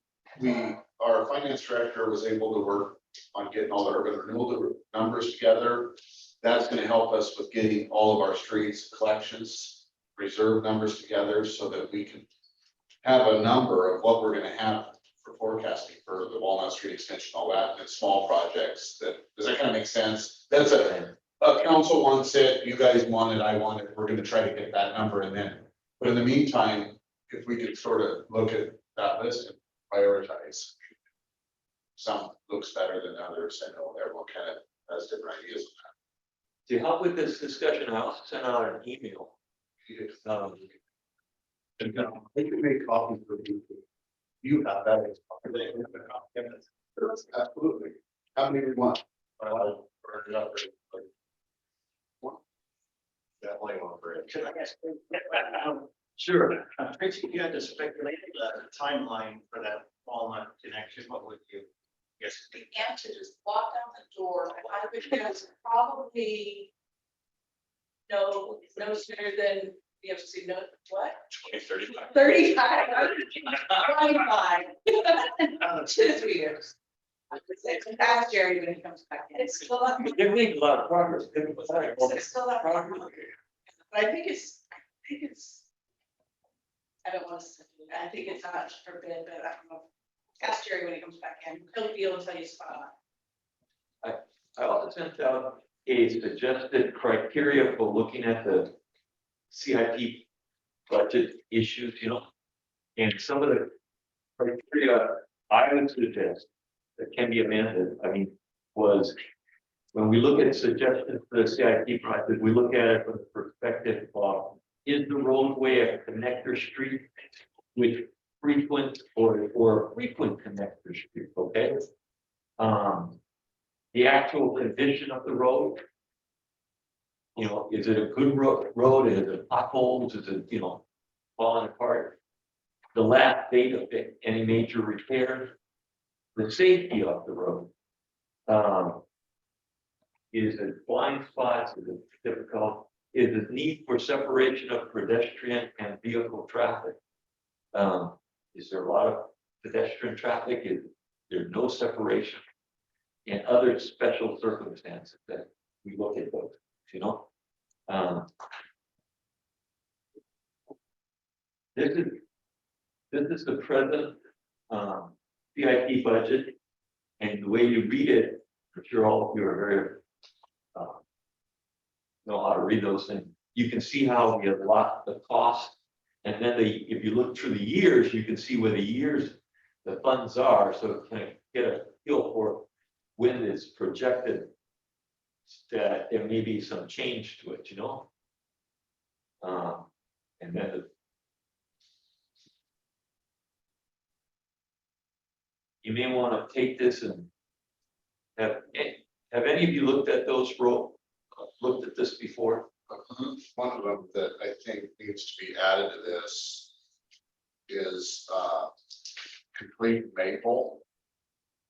finance director was able to work on getting all the urban renewal numbers together. That's gonna help us with getting all of our streets collections, reserve numbers together so that we can have a number of what we're gonna have for forecasting for the Walnut Street extension, all that, and small projects. Does that kind of make sense? That's a council wants it, you guys want it, I want it, we're gonna try to get that number and then, but in the meantime, if we could sort of look at that list and prioritize. Some looks better than others, I know everyone kind of has different ideas. To help with this discussion, I also sent out an email. They can make copies for people. You have that. Absolutely. How many we want? Definitely one for it. Should I ask? Sure. Tracy, if you had to speculate the timeline for that Walnut connection, what would you guess? The answer is walk out the door. I would guess probably no sooner than, you have to see, no, what? 2035. 35. 25. 2 to 3 years. Ask Jerry when he comes back in. It's still up. They're making a lot of progress. It's still up. But I think it's, I don't want to say, I think it's not for bid, but I don't know. Ask Jerry when he comes back in. He'll be able to tell you spot on. I also sent out a suggested criteria for looking at the CIP budget issues, and some of the criteria I would suggest that can be amended, was when we look at suggestions for the CIP project, we look at it from the perspective of, is the roadway a connector street with frequent or frequent connector street, okay? The actual condition of the road, is it a good road? Is it potholes? Is it, falling apart? The last date of any major repair, the safety of the road. Is it blind spots? Is it difficult? Is the need for separation of pedestrian and vehicle traffic? Is there a lot of pedestrian traffic? Is there no separation? And other special circumstances that we look at those, This is the present, CIP budget, and the way you read it, I'm sure all of you are very, know how to read those things. You can see how we have locked the cost, and then if you look through the years, you can see where the years the funds are, so it can get a feel for when it's projected that there may be some change to it, you know? And then you may want to take this and have any of you looked at looked at this before? One of them that I think needs to be added to this is complete Maple.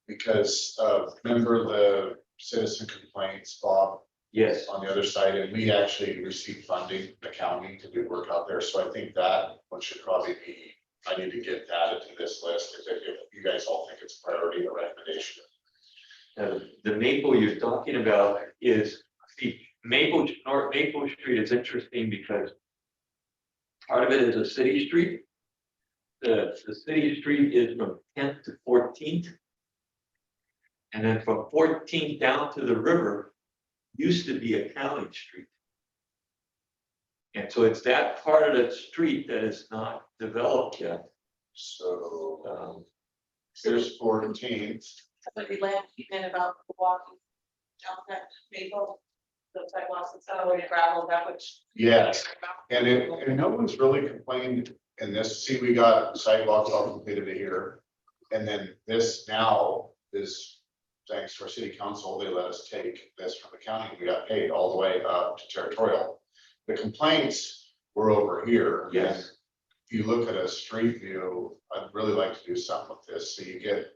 Because remember the citizen complaints, Bob, Yes. on the other side, and we actually received funding, the county, to do work out there, so I think that one should probably be, I need to get added to this list, if you guys all think it's a priority or recommendation. The Maple you're talking about is, see, North Maple Street is interesting because part of it is a city street. The city street is from 10th to 14th. And then from 14th down to the river used to be a county street. And so it's that part of the street that is not developed yet. So here's 14th. Somebody land in about walking down that Maple, the sidewalks and stuff, or gravel, that which. Yes, and no one's really complained in this, see, we got sidewalks all completed here. And then this now is, thanks to our city council, they let us take this from the county, we got paid all the way up to territorial. The complaints were over here. Yes. And if you look at a street view, I'd really like to do something with this, so you get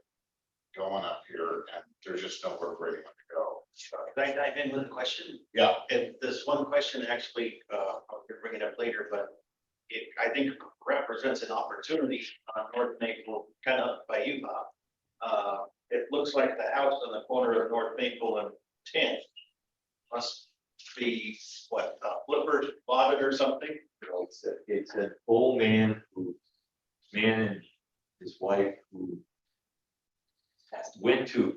going up here, and there's just nowhere for anyone to go. Can I dive in with a question? Yeah. And this one question actually, I'll bring it up later, but it, I think represents an opportunity on North Maple, kind of by you, Bob. It looks like the house on the corner of North Maple and 10th must be what, Flipper bought it or something? It's an old man and his wife who went to,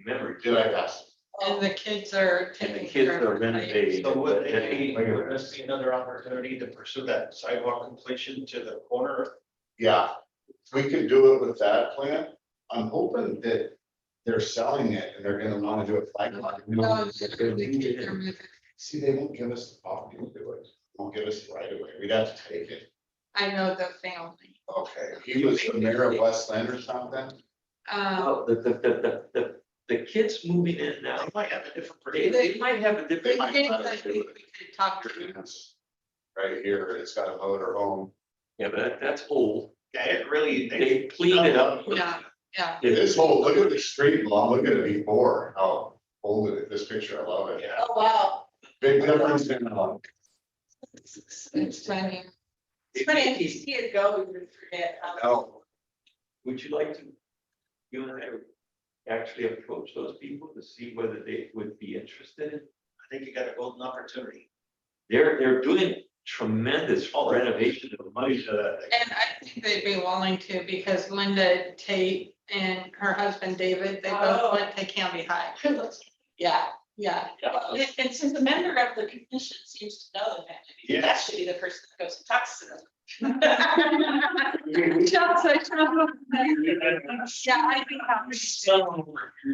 remember, Did I ask? And the kids are and the taking. kids care are of it, right? renovating. So would this be another opportunity to pursue that sidewalk completion to the corner? Yeah, we could do it with that plan. I'm hoping that they're selling it and they're gonna wanna do it flag lot. See, they won't give us the property to do it. Won't give us the right of way. We'd have to take it. I know the family. Okay, he was the mayor of Westland or something. Oh, the kids moving in now, They might have a different. they might have a The different. kids, I think we could talk to. It's right here, it's got a motor home. Yeah, but that's old. Yeah, it really. They cleaned it up. Yeah. This whole, look at the street, Mom, look at it before, how old it is, this picture, I love it. Yeah. Oh, wow. Big difference in, It's funny. It's funny, if you see it go, you would forget. oh, Would you like to, you and I actually approach those people to see whether they would be interested in? I think you got a golden opportunity. They're doing tremendous renovation of money to that. And I think they'd be willing to, because Linda Tate and her husband David, they both went to Canby High. Yeah, yeah. And since the member of the commission seems to know them, that Yes. should be the person that goes and talks to them. Yeah, I'd be happy.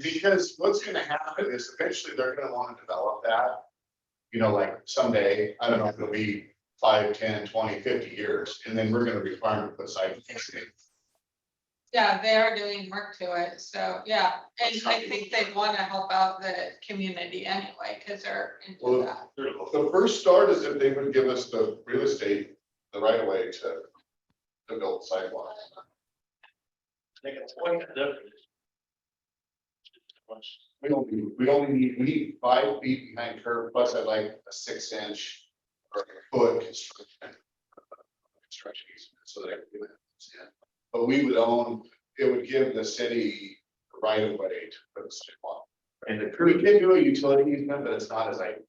because what's gonna happen is eventually they're gonna wanna develop that. You know, like someday, I don't know if it'll be 5, 10, 20, 50 years, and then we're gonna require them to put sidewalks in. Yeah, they are doing work to it, so, yeah, and I think they'd wanna help out the community anyway, cause they're into Well, that. the first start is if they would give us the real estate, the right of way to build sidewalks. I think it's quite a difference. We need 5 feet behind curb, plus I'd like a 6-inch or a foot construction easement, so that I can do it. Yeah. But we would own, it would give the city the right of way to put a sidewalk. And the We curb, can do a utility easement, but it's not as like,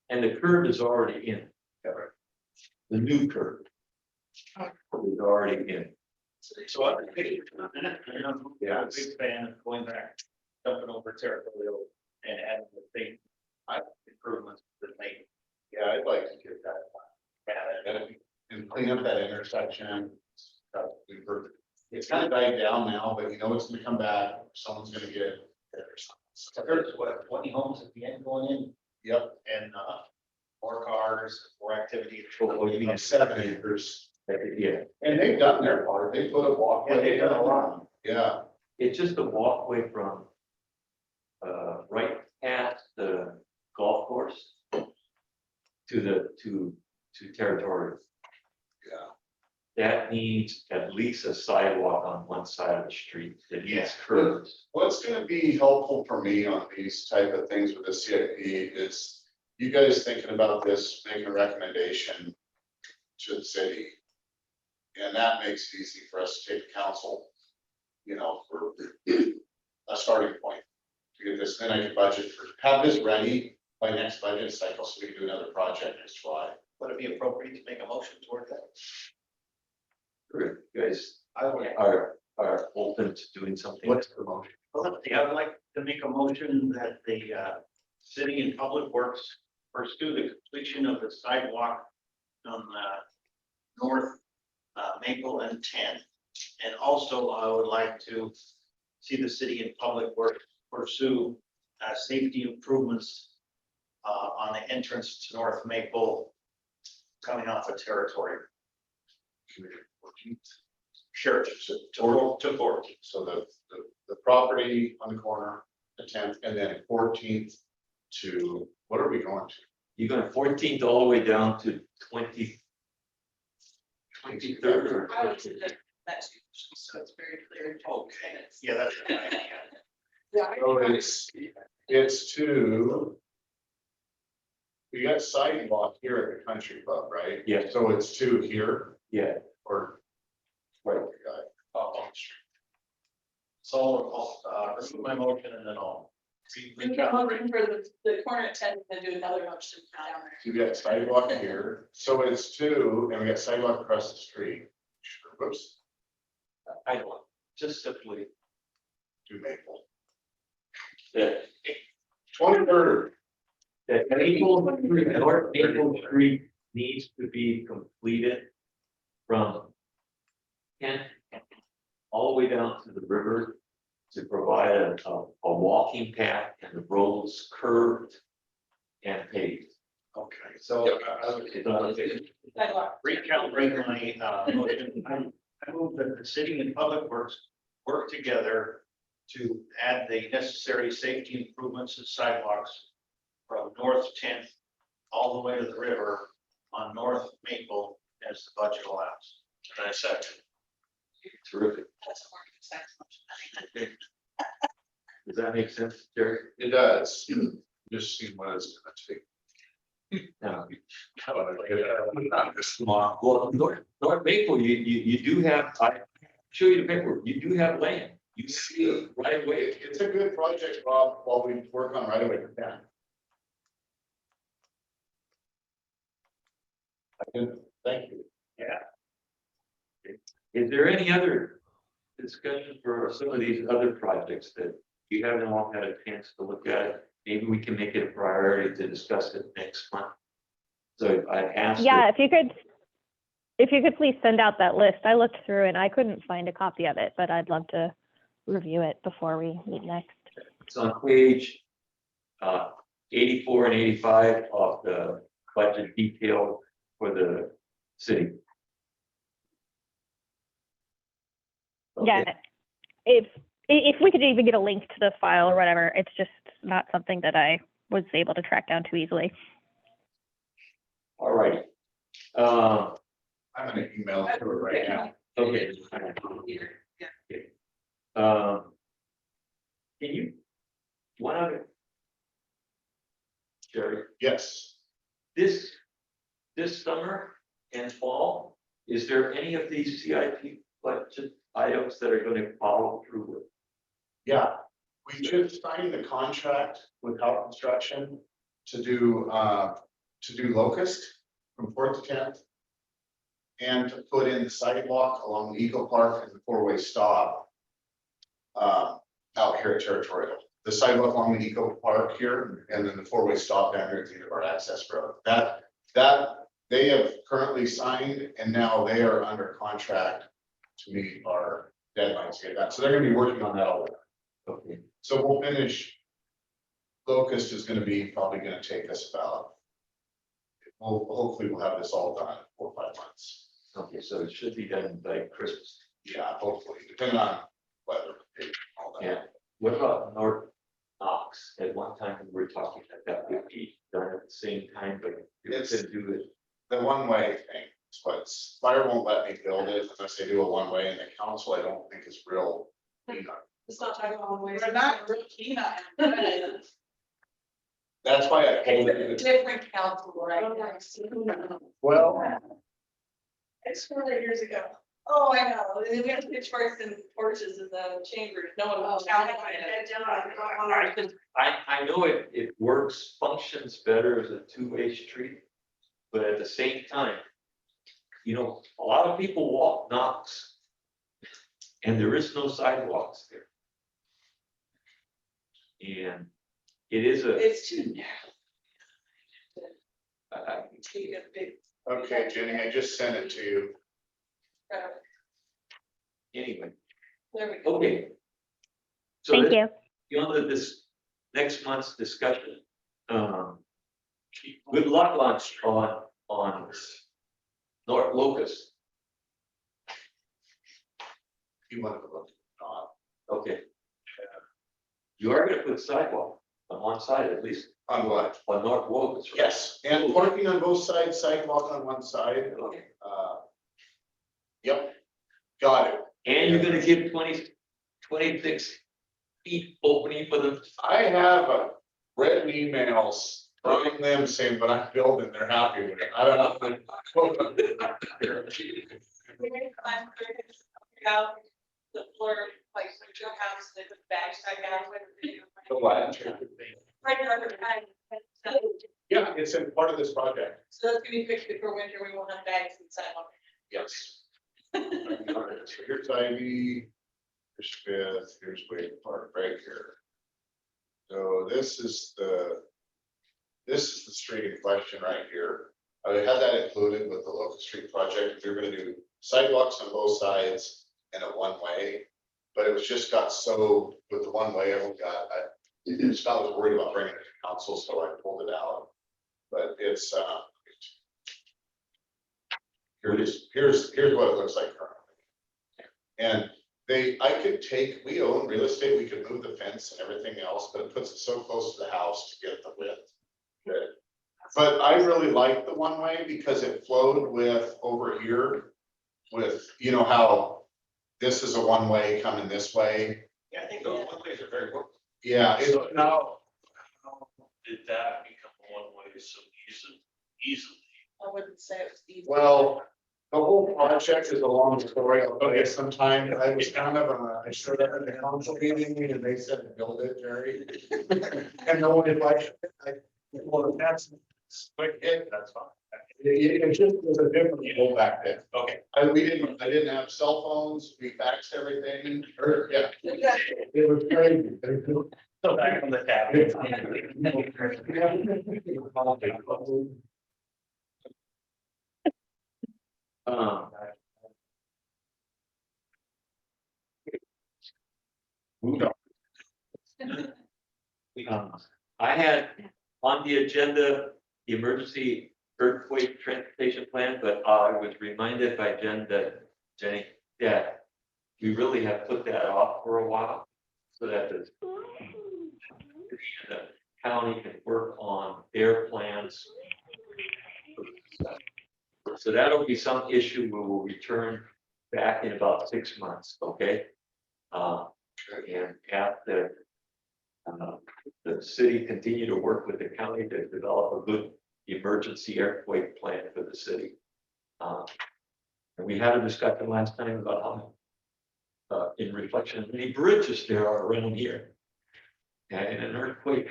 and the curb is already in, yeah, right. the new curb. is already in. So I'm a big fan of going back, jumping over territorial and adding the big improvements that make. Yeah, I'd like to get that. And clean up that intersection. We've heard, it's kind of died down now, but you know it's gonna come back, someone's gonna get it. I heard what, 20 homes at the end going in Yep, and, more cars, more activity. Oh, you mean 7 acres, Yeah, and they've done their part, they put a walkway. Yeah, they've done a lot. Yeah, it's just a walkway from right past the golf course to the, to territory. yeah. That needs at least a sidewalk on one side of the street. It Yeah. needs curbs. What's gonna be helpful for me on these type of things with the CIP is you guys thinking about this, making a recommendation to the city. And that makes it easy for us to take to council, you know, for a starting point. To get this, then I can budget for, have this ready by next budget cycle, so we can do another project next July. Would it be appropriate to make a motion toward that? You guys I would. are open to doing something. What's the motion? Well, I would like to make a motion that the city and public works pursue the completion of the sidewalk on North Maple and 10. And also, I would like to see the city and public works pursue safety improvements on the entrance to North Maple coming off of territory. Sure, to 14th. So the property on the corner, the 10th, and then 14th to, what are we going to? You're going 14th all the way down to 23rd. or I would say that's, so it's very clear. Okay, yeah, that's right. Yeah. So it's to. We got sidewalk here at the country club, right? Yeah. So it's to here Yeah, or. Right, guy. So I'll remove my motion and then I'll. We can motion for the corner at 10 and do another motion down there. So we got sidewalk here, so it's to, and we got sidewalk across the street. Whoops, I don't, just simply to Maple. that 23rd, that Maple Street, North Maple Street needs to be completed from Kent all the way down to the river to provide a walking path and the roads curved and paved. Okay, so Sidewalk. recalibrate my motion. I move that the city and public works work together to add the necessary safety improvements and sidewalks from North 10th all the way to the river on North Maple as the budget allows. And I second. Terrific. That's a more concise motion. Does that make sense, Jerry? it does, just see what it's gonna take. No. Small. Well, North Maple, you do have, I show you the paperwork, you do have land. You see it right away. It's a good project, Rob, while we work on right away for that. Thank you. Is there any other discussion for some of these other projects that you haven't all had a chance to look at? Maybe we can make it a priority to discuss it next month. So I asked. Yeah, if you could please send out that list. I looked through and I couldn't find a copy of it, but I'd love to review it before we meet next. It's on page 84 and 85 of the budget detail for the city. Yeah, if we could even get a link to the file or whatever, it's just not something that I was able to track down too easily. All right. I'm gonna email it to her right now. Okay. Yeah. Can you, one other? Jerry, Yes, this summer and fall, is there any of these CIP budget items that are going to follow through with? yeah, we just signed the contract with Health Construction to do Locust from 4th to 10th. and to put in the sidewalk along the Eco Park and the four-way stop. Out here at Territorial, the sidewalk along the Eco Park here, and then the four-way stop down here at the end of our access road. That they have currently signed, and now they are under contract to meet our deadlines to get that. So they're gonna be working on that all. Okay, So we'll finish. Locust is gonna be probably gonna take us about. Hopefully we'll have this all done in 4 or 5 months. okay, so it should be done by Christmas. Yeah, hopefully, depending on weather. All that. Yeah. What about North Knox? At one time, we were talking that would be done at the same time, but you It's- couldn't do it. The one-way thing, is what's, fire won't let me build it unless they do a one-way, and the council, I don't think is real. It's not talking about one way. We're not real keen on it. That's why I told It's a it, different council right now. well, It's 4 years ago. Oh, I know, we have pitchforks and torches in the chambers, no one will challenge it. I know it works, functions better as a two-way street, but at the same time, you know, a lot of people walk Knox, and there is no sidewalks there. And it is It's too narrow. a, Take a big, okay, Jenny, I just sent it to you. anyway, there we go. okay. So Thank this- you. beyond this next month's discussion, good luck on North Locust. You want to look, Okay. You are gonna put sidewalk on one side at least, on what? on North Locust, right? Yes, and parking on both sides, sidewalk on one side. Okay. Yep, got it. And you're gonna give 26 feet opening for them. I have written emails from them saying, but I'm building, they're happy with it. I don't know. Out the floor, like, your house, they put bags back out. The what? Right now, they're kind of- Yeah, it's in part of this project. So that's gonna be fixed before winter, we won't have bags inside. Yes. Here's Ivy, here's Fifth, here's Wade Park right here. So this is the street in question right here. I had that included with the Locust Street project. We were gonna do sidewalks on both sides and a one-way. But it was just got so, with the one-way, everyone got, Scott was worried about bringing it to council, so I pulled it out. But it's, here's what it looks like currently. And I could take, we own real estate, we could move the fence and everything else, but it puts it so close to the house to get the width. Good. But I really like the one-way because it flowed with over here with, you know, how this is a one-way coming this way. Yeah, I think those one ways are very workable. Yeah, it's So now, how did that become one way so easily? I wouldn't say it was easy. well, the whole project is a long story. I'll tell you sometime. I was kind of, I showed up at the council meeting and they said, build it, Jerry. And no one invited. Well, that's quick hit, that's fine. It just was a different deal back then. Okay. I didn't have cell phones, we faxed everything, or, yeah. It was crazy. So back on the tab. I had on the agenda, the emergency earthquake transportation plan, but I was reminded by Jenny, that we really have put that off for a while, so that the county can work on their plans. So that'll be some issue we will return back in about 6 months, okay? And have the city continue to work with the county to develop a good emergency earthquake plan for the city. And we had a discussion last time about how, in reflection, how many bridges there are around here. And in an earthquake,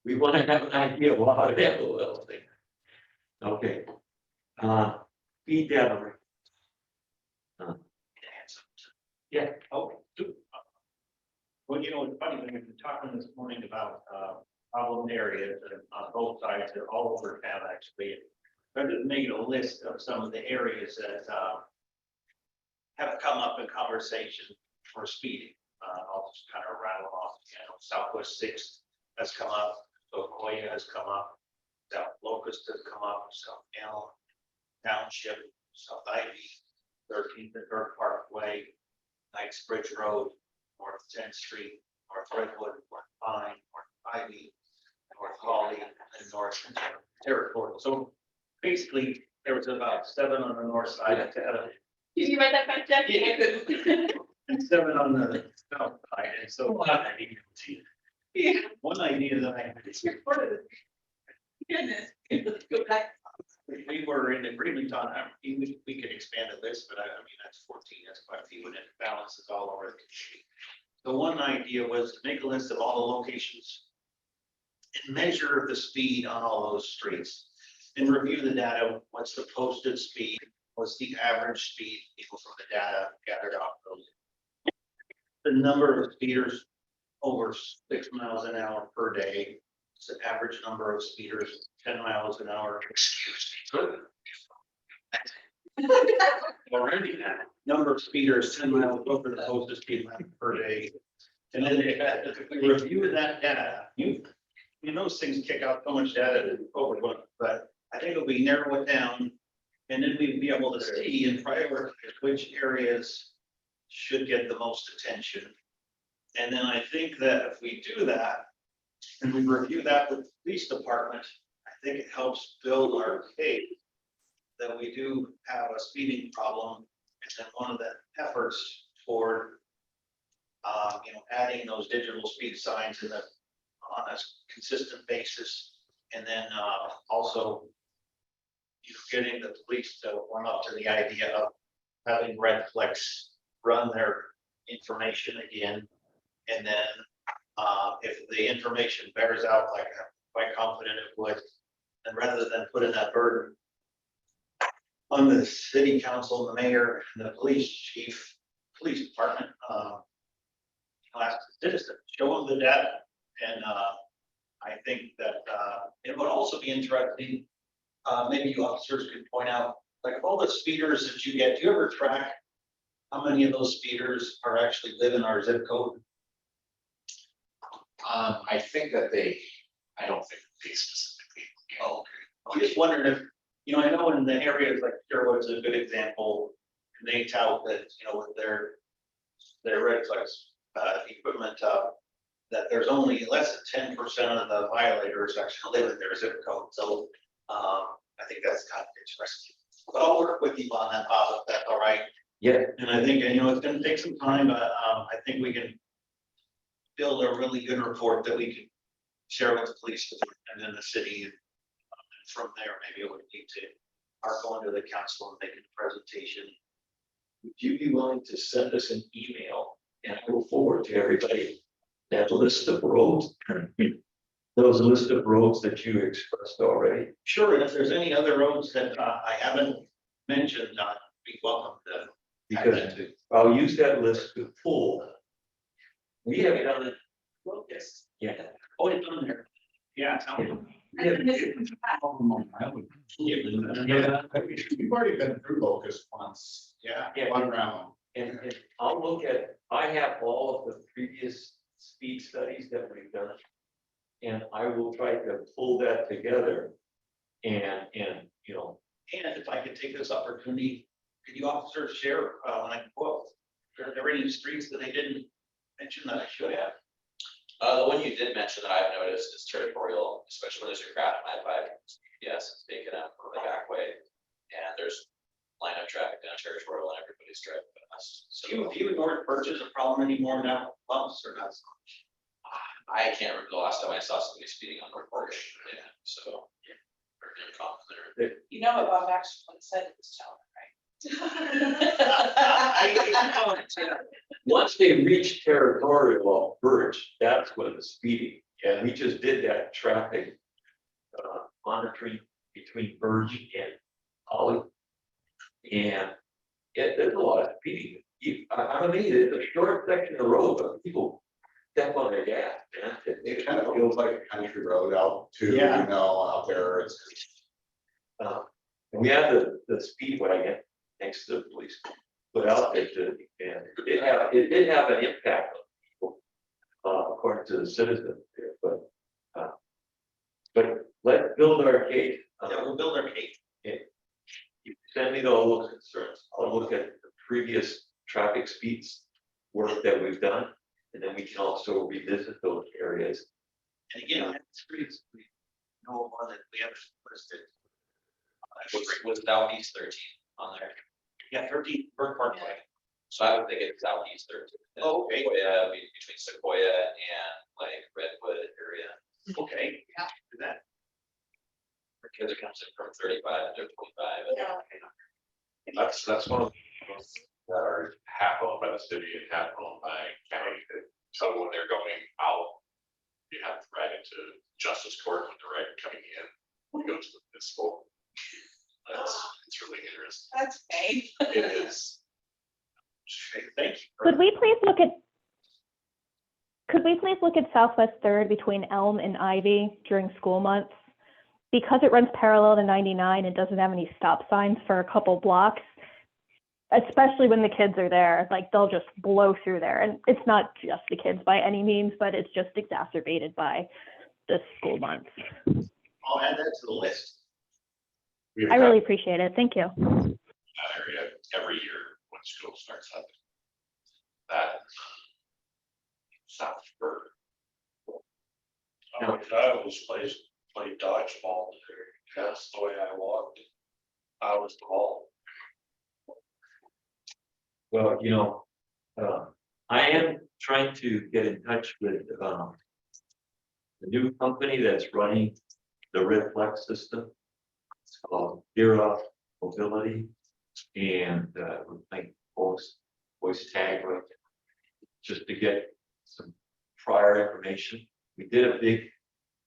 we want to have an idea of how to handle those things. Okay. Feed data Yeah. Oh, well, you know, it's funny, when we've been talking this morning about, problem areas and on both sides, they're all over town, actually. I just made a list of some of the areas that, have come up in conversation for speeding. I'll just kind of rattle off, you know, Southwest Sixth has come up, Ocoya has come up, South Locust has come up, South Elm Township, South Ivy, 13th and Birch Parkway, Knightsbridge Road, North 10th Street, North Redwood, North Pine, North Ivy, North Holly, and North Territorial. So basically, there was about 7 on the north side of town. Did you write that back, Jackie? I couldn't. And 7 on the south side, and so Yeah. one idea that I had It's recorded. Goodness. Go back. we were in agreement on, we could expand the list, but I mean, that's 14, that's quite a few, and it balances all over the country. The one idea was to make a list of all the locations and measure the speed on all those streets and review the data. What's the posted speed? What's the average speed equal from the data gathered off those? The number of speeders over 6 miles an hour per day. It's the average number of speeders 10 miles an hour. Excuse me. Already now. Number of speeders 10 miles over the posted speed limit per day. And then if we review that data, those things kick out so much data that overlook, but I think if we narrow it down, and then we'd be able to see and prioritize which areas should get the most attention. And then I think that if we do that, and we review that with the police department, I think it helps build our case that we do have a speeding problem. And then one of the efforts toward, adding those digital speed signs on a consistent basis. And then also, getting the police to warm up to the idea of having Red Flex run their information again. And then if the information bears out, like I'm quite confident it would, then rather than putting that burden on the city council, the mayor, and the police chief, police department, ask the citizens, show them the data. And I think that it would also be interesting, maybe you officers could point out, like all the speeders that you get, do you ever track how many of those speeders are actually live in our zip code? I think that I don't think they specifically. Oh, I'm just wondering if, I know in the areas like Sherwood's a good example, and they tout that, with their Red Flex equipment, that there's only less than 10% of the violators actually live in their zip code. So I think that's kind of interesting. But I'll work with you on that, Bob, if that's all right. Yeah. And I think, it's gonna take some time, but I think we can build a really good report that we can share with the police and then the city. And from there, maybe it would need to going to the council and making a presentation. Would you be willing to send us an email and I will forward to everybody that list of roads? Those list of roads that you expressed already. Sure, and if there's any other roads that I haven't mentioned, I'd be welcome to. Because I'll use that list to pull. We have done it. Well, yes. Yeah. Oh, it's on there. Yeah. Yeah. We've already been through Locust once. Yeah. One round. And I'll look at, I have all of the previous speed studies that we've done. And I will try to pull that together and And if I could take this opportunity, could you officers share, when I quote, are there any streets that they didn't mention that I should have? The one you did mention that I've noticed is Territorial, especially when there's a crash on I-5. Yes, it's taken up from the back way. And there's lineup traffic down Territorial and everybody's driving fast. So Do you ignore Birch as a problem anymore now, bumps or not so much? I can't remember the last time I saw somebody speeding on North Birch. Yeah, so. Very common there. You know what Bob actually said it was telling, right? once they reach Territorial Birch, that's when the speeding, and we just did that traffic monitoring between Birch and Holly. And there's a lot of speeding. I'm for me, it's a short section of road, but people step on their gas, man. It kind of feels like a country road out to, you Yeah. know, out there, it's. We have the speed wagon next to the police, put out there to, and it did have an impact on people, according to the citizens there, but let's build our case. Yeah, we'll build our case. You send me those concerns, I'll look at the previous traffic speeds work that we've done, and then we can also revisit those areas. And again, streets, we know one that we have listed. Was Southeast 13 on there? Yeah, 13 Birch Parkway. So I would think it's Southeast 13. Oh, okay. Sequoia, between Sequoia and like Redwood area. Okay. Yeah. Do that. Because it comes in from 35 to 25. Yeah. That's one of those that are half owned by the city and half owned by county. So when they're going out, you have to ride into justice court when they're right coming in. We go to the municipal. It's really interesting. That's fake. It is. Thank you. Could we please look at Southwest Third between Elm and Ivy during school months? Because it runs parallel to 99 and doesn't have any stop signs for a couple blocks, especially when the kids are there, like they'll just blow through there. And it's not just the kids by any means, but it's just exacerbated by the school months. I'll add that to the list. We I really appreciate it. Thank you. that area every year when school starts up. That South Bird. I always played dodgeball there. That's the way I walked. I was the ball. Well, I am trying to get in touch with the new company that's running the Red Flex system. It's called Era Mobility, and we're playing voice tag right now, just to get some prior information. We did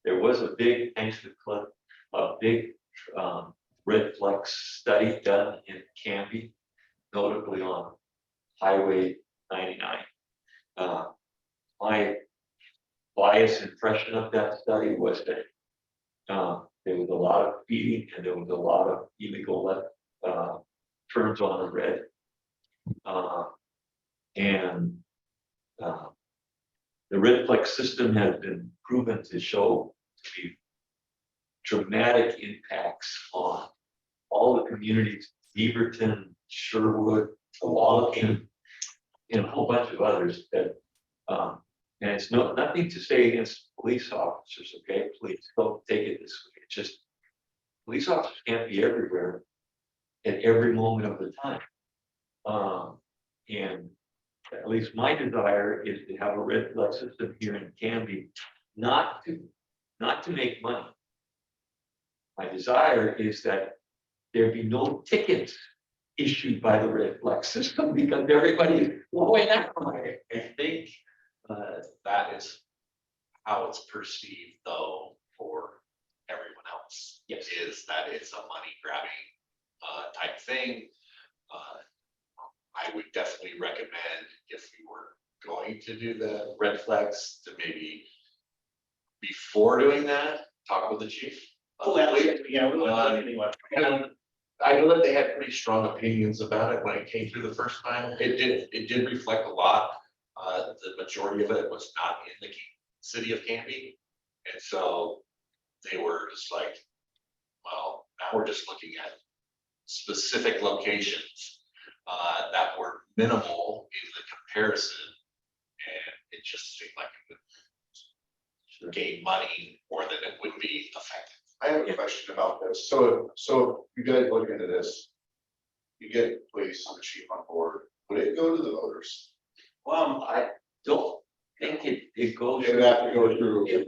there was a big, thanks to Clint, a big Red Flex study done in Canby, notably on Highway 99. My biased impression of that study was that there was a lot of speeding and there was a lot of illegal left turns on the red. The Red Flex system has been proven to show to be dramatic impacts on all the communities, Beaverton, Sherwood, Wallakin, and a whole bunch of others that, and it's nothing to say against police officers, okay? Please don't take it this way. It's just police officers can't be everywhere at every moment of the time. And at least my desire is to have a Red Flex system here in Canby, not to make money. My desire is that there be no tickets issued by the Red Flex system because everybody's blowing that way. I think that is how it's perceived though for everyone else. Yes. Is that it's a money grabbing type thing. I would definitely recommend if we were going to do the Red Flex to maybe before doing that, talk with the chief. Oh, yeah, we want anyone. And I know that they had pretty strong opinions about it when it came through the first time. It did reflect a lot. The majority of it was not in the city of Canby. And so they were just like, well, now we're just looking at specific locations that were minimal in the comparison. And it just seemed like it would gain money more than it would be effective. I have a question about this. So you guys look into this. You get police and the chief on board. Would it go to the voters? Well, I don't think it goes. It would have to go through. It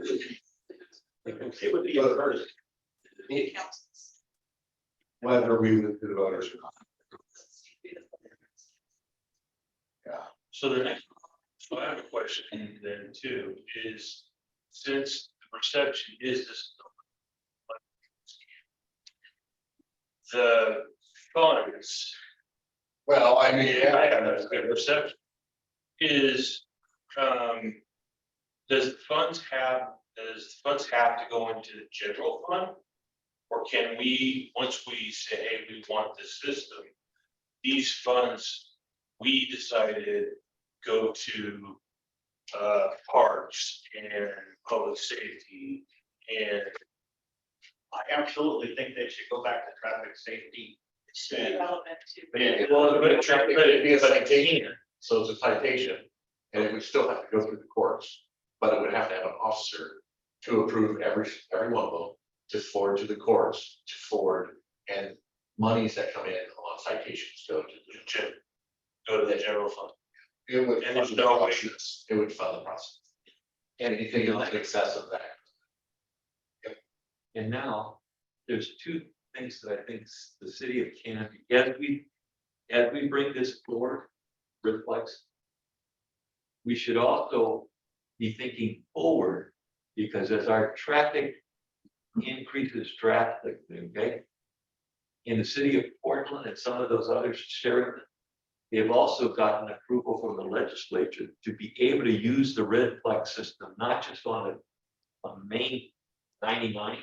would be a first. Whether we would do the voters or not. So the next, so I have a question then too, is since the perception is this. The funds. Well, I mean, Yeah, I have a good perception. is, does the funds have to go into the general fund? Or can we, once we say, hey, we want this system, these funds, we decided go to parks and public safety and I absolutely think they should go back to traffic safety. Should be relevant to. But it'd be a citation, so it's a citation, and it would still have to go through the courts, but it would have to have an officer to approve every one of them, to forward to the courts, to forward, and monies that come in on citations go to the general fund. It would And fund there's the no process. It would fund the process. Anything else in excess of that. And now, there's two things that I think the city of Canby, as we bring this forward, reflects. We should also be thinking forward, because as our traffic increases drastically, okay? In the city of Portland and some of those others, Sheridan, they've also gotten approval from the legislature to be able to use the red flag system, not just on main 99,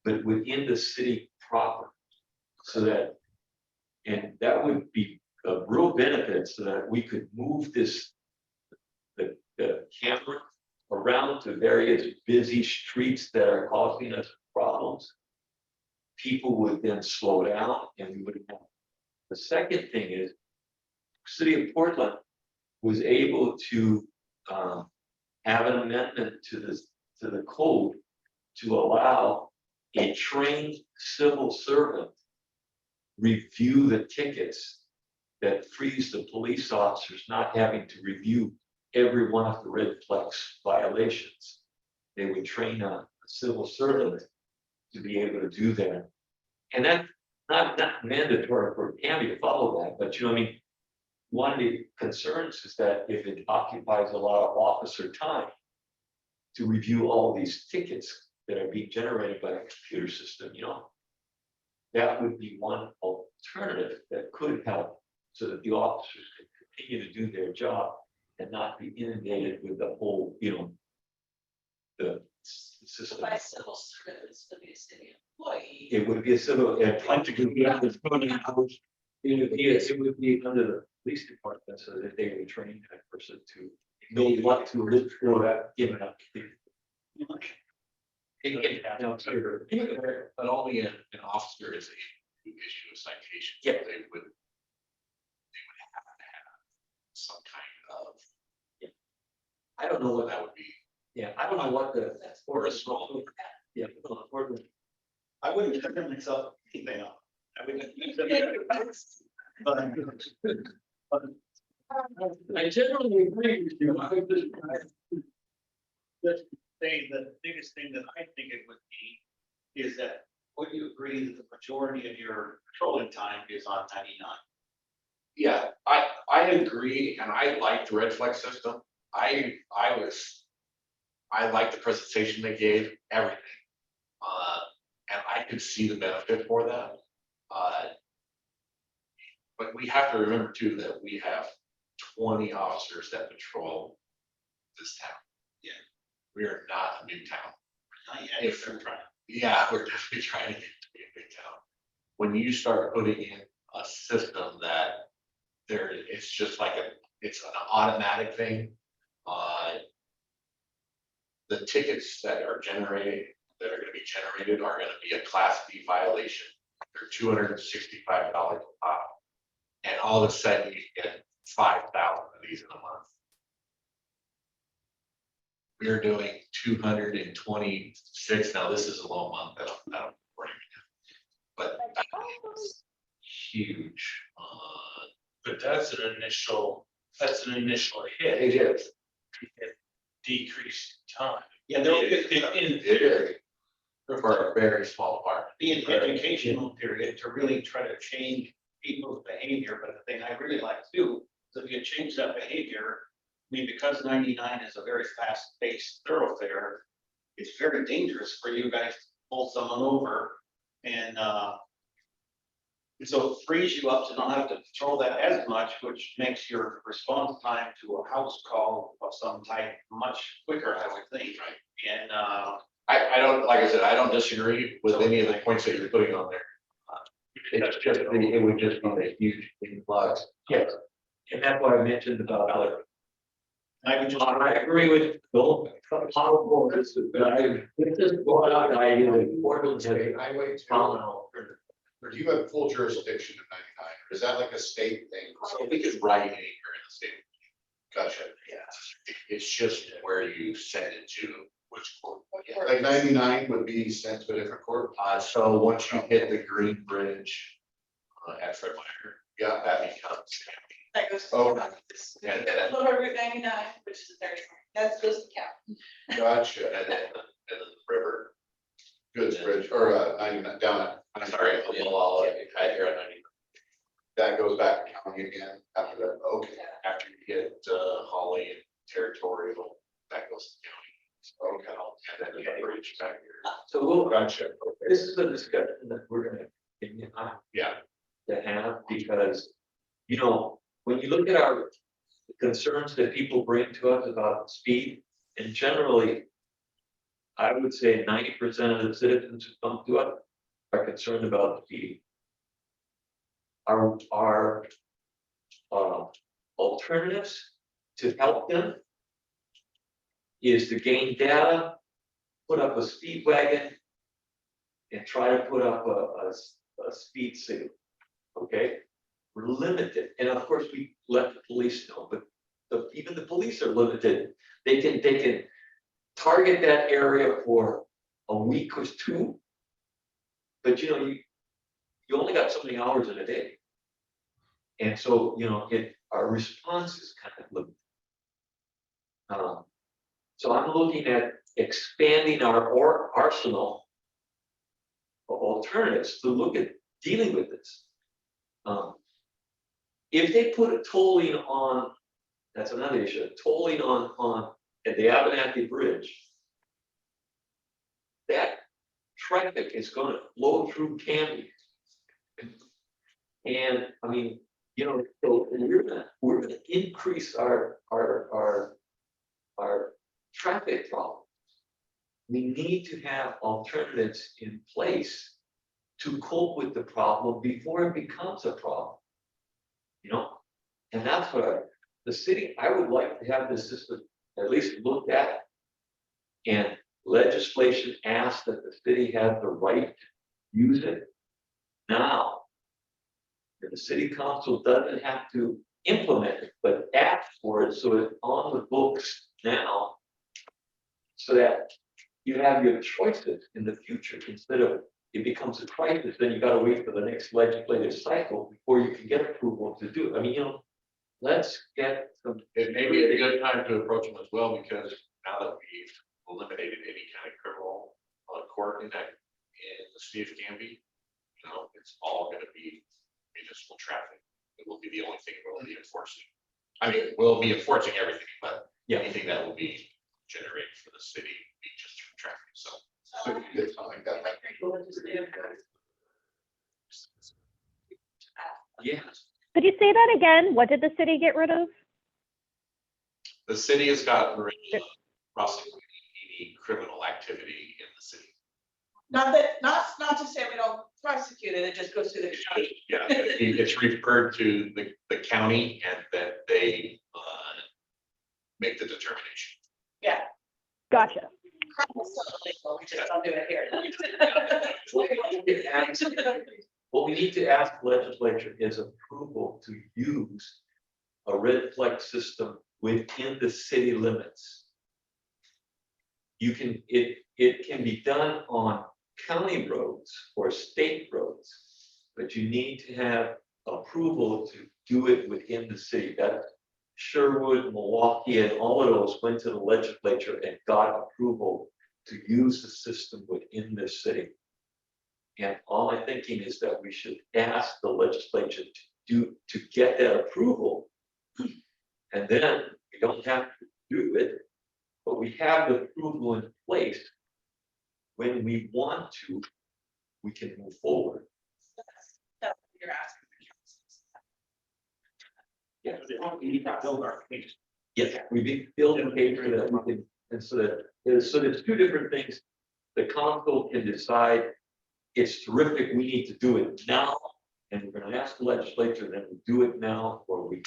but within the city proper. So that, and that would be a real benefit, so that we could move this, the camera around to various busy streets that are causing us problems. People would then slow down and we wouldn't have. The second thing is, city of Portland was able to have an amendment to the code to allow a trained civil servant review the tickets, that frees the police officers not having to review every one of the red flags violations. They would train a civil servant to be able to do that. And that's not mandatory for Canby to follow that, but you know, I mean, one of the concerns is that if it occupies a lot of officer time to review all these tickets that are being generated by the computer system, you know, that would be one alternative that could help, so that the officers could continue to do their job and not be inundated with the whole, you know, the system. By civil servants to be a city employee. It would be a civil, it would be under the police department, so that they would train that person to know what to look for that, given up. But only an officer is able to issue a citation. Yeah. They would have to have some kind of. I don't know what That would be. Yeah, I don't know what the, Or a small. yeah, or I wouldn't cover myself anything up. I wouldn't. I generally agree with you. The biggest thing that I think it would be is that, would you agree that the majority of your patrolling time is on 99? Yeah, I agree, and I like the red flag system. I like the presentation they gave, everything. And I could see the benefit for that. But we have to remember too, that we have 20 officers that patrol this town. Yeah. We are not a new town. If they're trying. Yeah, we're definitely trying to get to be a big town. When you start putting in a system that it's just like it's an automatic thing. The tickets that are generated, that are gonna be generated are gonna be a Class B violation. They're $265 a pop. And all of a sudden you get 5,000 of these in a month. We're doing 226. Now, this is a low month. I don't bring it. But that's huge. but that's an initial hit. It is. Decreased time. Yeah, there will be, It is. For a very small part. be an educational period to really try to change people's behavior, but the thing I really like to do is if you change that behavior, I mean, because 99 is a very fast-paced thoroughfare, it's very dangerous for you guys to pull someone over and So it frees you up to not have to control that as much, which makes your response time to a house call of some type much quicker, I would think. Right. And, I don't, like I said, I don't disagree with any of the points that you're putting on there. It's just, it would just be a huge influx. Yes. And that's what I mentioned about, I would just. I agree with Bill. How this is, but I, this is brought out, I, Portland has Highway two, phenomenal. or do you have full jurisdiction of 99, or is that like a state thing? So we could write anywhere in the state. Gotcha. It's just where you send it to, which court. Like 99 would be sent to a different court? So once you hit the Green Bridge at Fred Meyer, Yeah. that becomes. That goes. Oh. And then, Little Route 99, which is the 30, that's just the cap. Gotcha. and then the river, Goods Bridge, or 99, down at, I'm sorry, a little all, I hear it, that goes back to county again after that, okay. after you hit Holly and Territorial, that goes to county. Okay, and then the bridge back here. So we'll, Gotcha. this is a discussion that we're gonna, Yeah. to have, because, you know, when you look at our concerns that people bring to us about speed, and generally, I would say 90% of the citizens who come to us are concerned about speed. Our alternatives to help them is to gain data, put up a speed wagon, and try to put up a speed signal, okay? We're limited, and of course, we let the police know, but even the police are limited. They can target that area for a week or two, but you know, you only got so many hours in a day. And so, you know, our response is kind of limited. So I'm looking at expanding our arsenal of alternatives to look at dealing with this. If they put a tolling on, that's another issue, tolling on at the Abenaki Bridge, that traffic is going to flow through Canby. And I mean, you know, so we're gonna increase our traffic problems. We need to have alternatives in place to cope with the problem before it becomes a problem. You know, and that's what the city, I would like to have this system at least looked at. And legislation asks that the city have the right to use it now. The city council doesn't have to implement it, but ask for it, so it's on the books now. So that you have your choices in the future, instead of it becomes a crisis, then you gotta wait for the next legislative cycle before you can get approval to do it. I mean, you know, let's get some. It may be a good time to approach them as well, because now that we've eliminated any kind of criminal court in the city of Canby, you know, it's all gonna be municipal traffic. It will be the only thing we'll be enforcing. I mean, we'll be enforcing everything, but anything that will be generated for the city will be just through traffic, so. It's something like that. Yeah. Could you say that again? What did the city get rid of? The city has gotten rid of prosecuting any criminal activity in the city. Not to say we don't prosecute it, it just goes through the county. Yeah, it's referred to the county, and that they make the determination. Yeah. Gotcha. We just don't do it here. What we need to ask the legislature is approval to use a red flag system within the city limits. You can, it can be done on county roads or state roads, but you need to have approval to do it within the city. That Sherwood, Milwaukee, and all of those went to the legislature and got approval to use the system within the city. And all I'm thinking is that we should ask the legislature to get that approval. And then we don't have to do it, but we have the approval in place. When we want to, we can move forward. That would be you're asking the council. Yeah. We need to build our case. Yes, we be building paper that we can, and so that, there's two different things. The council can decide, it's terrific, we need to do it now, and we're gonna ask the legislature that we do it now, or we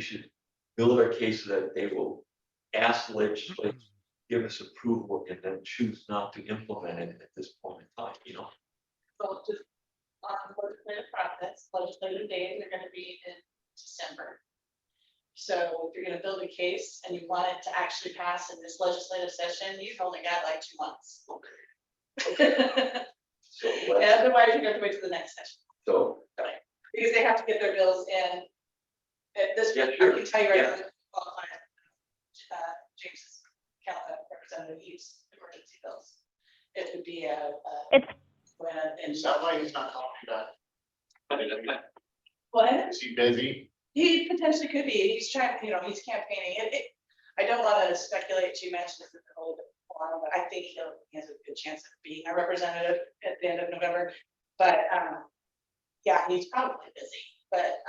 should build our case so that they will ask the legislature, give us approval, and then choose not to implement it at this point in time, you know? So just on legislative process, legislative days are gonna be in December. So if you're gonna build a case and you want it to actually pass in this legislative session, you've only got like 2 months. So, Otherwise, you're gonna have to wait till the next session, so, because they have to get their bills in. This, Yeah, I sure. can tell you right Yeah. now, qualify, James's representative needs emergency bills. It would be It's Is that why he's not calling you back? What? Is he busy? He potentially could be, he's trying, he's campaigning, I don't wanna speculate too much, this is a little bit long, but I think he has a good chance of being a representative at the end of November. But, yeah, he's probably busy, but,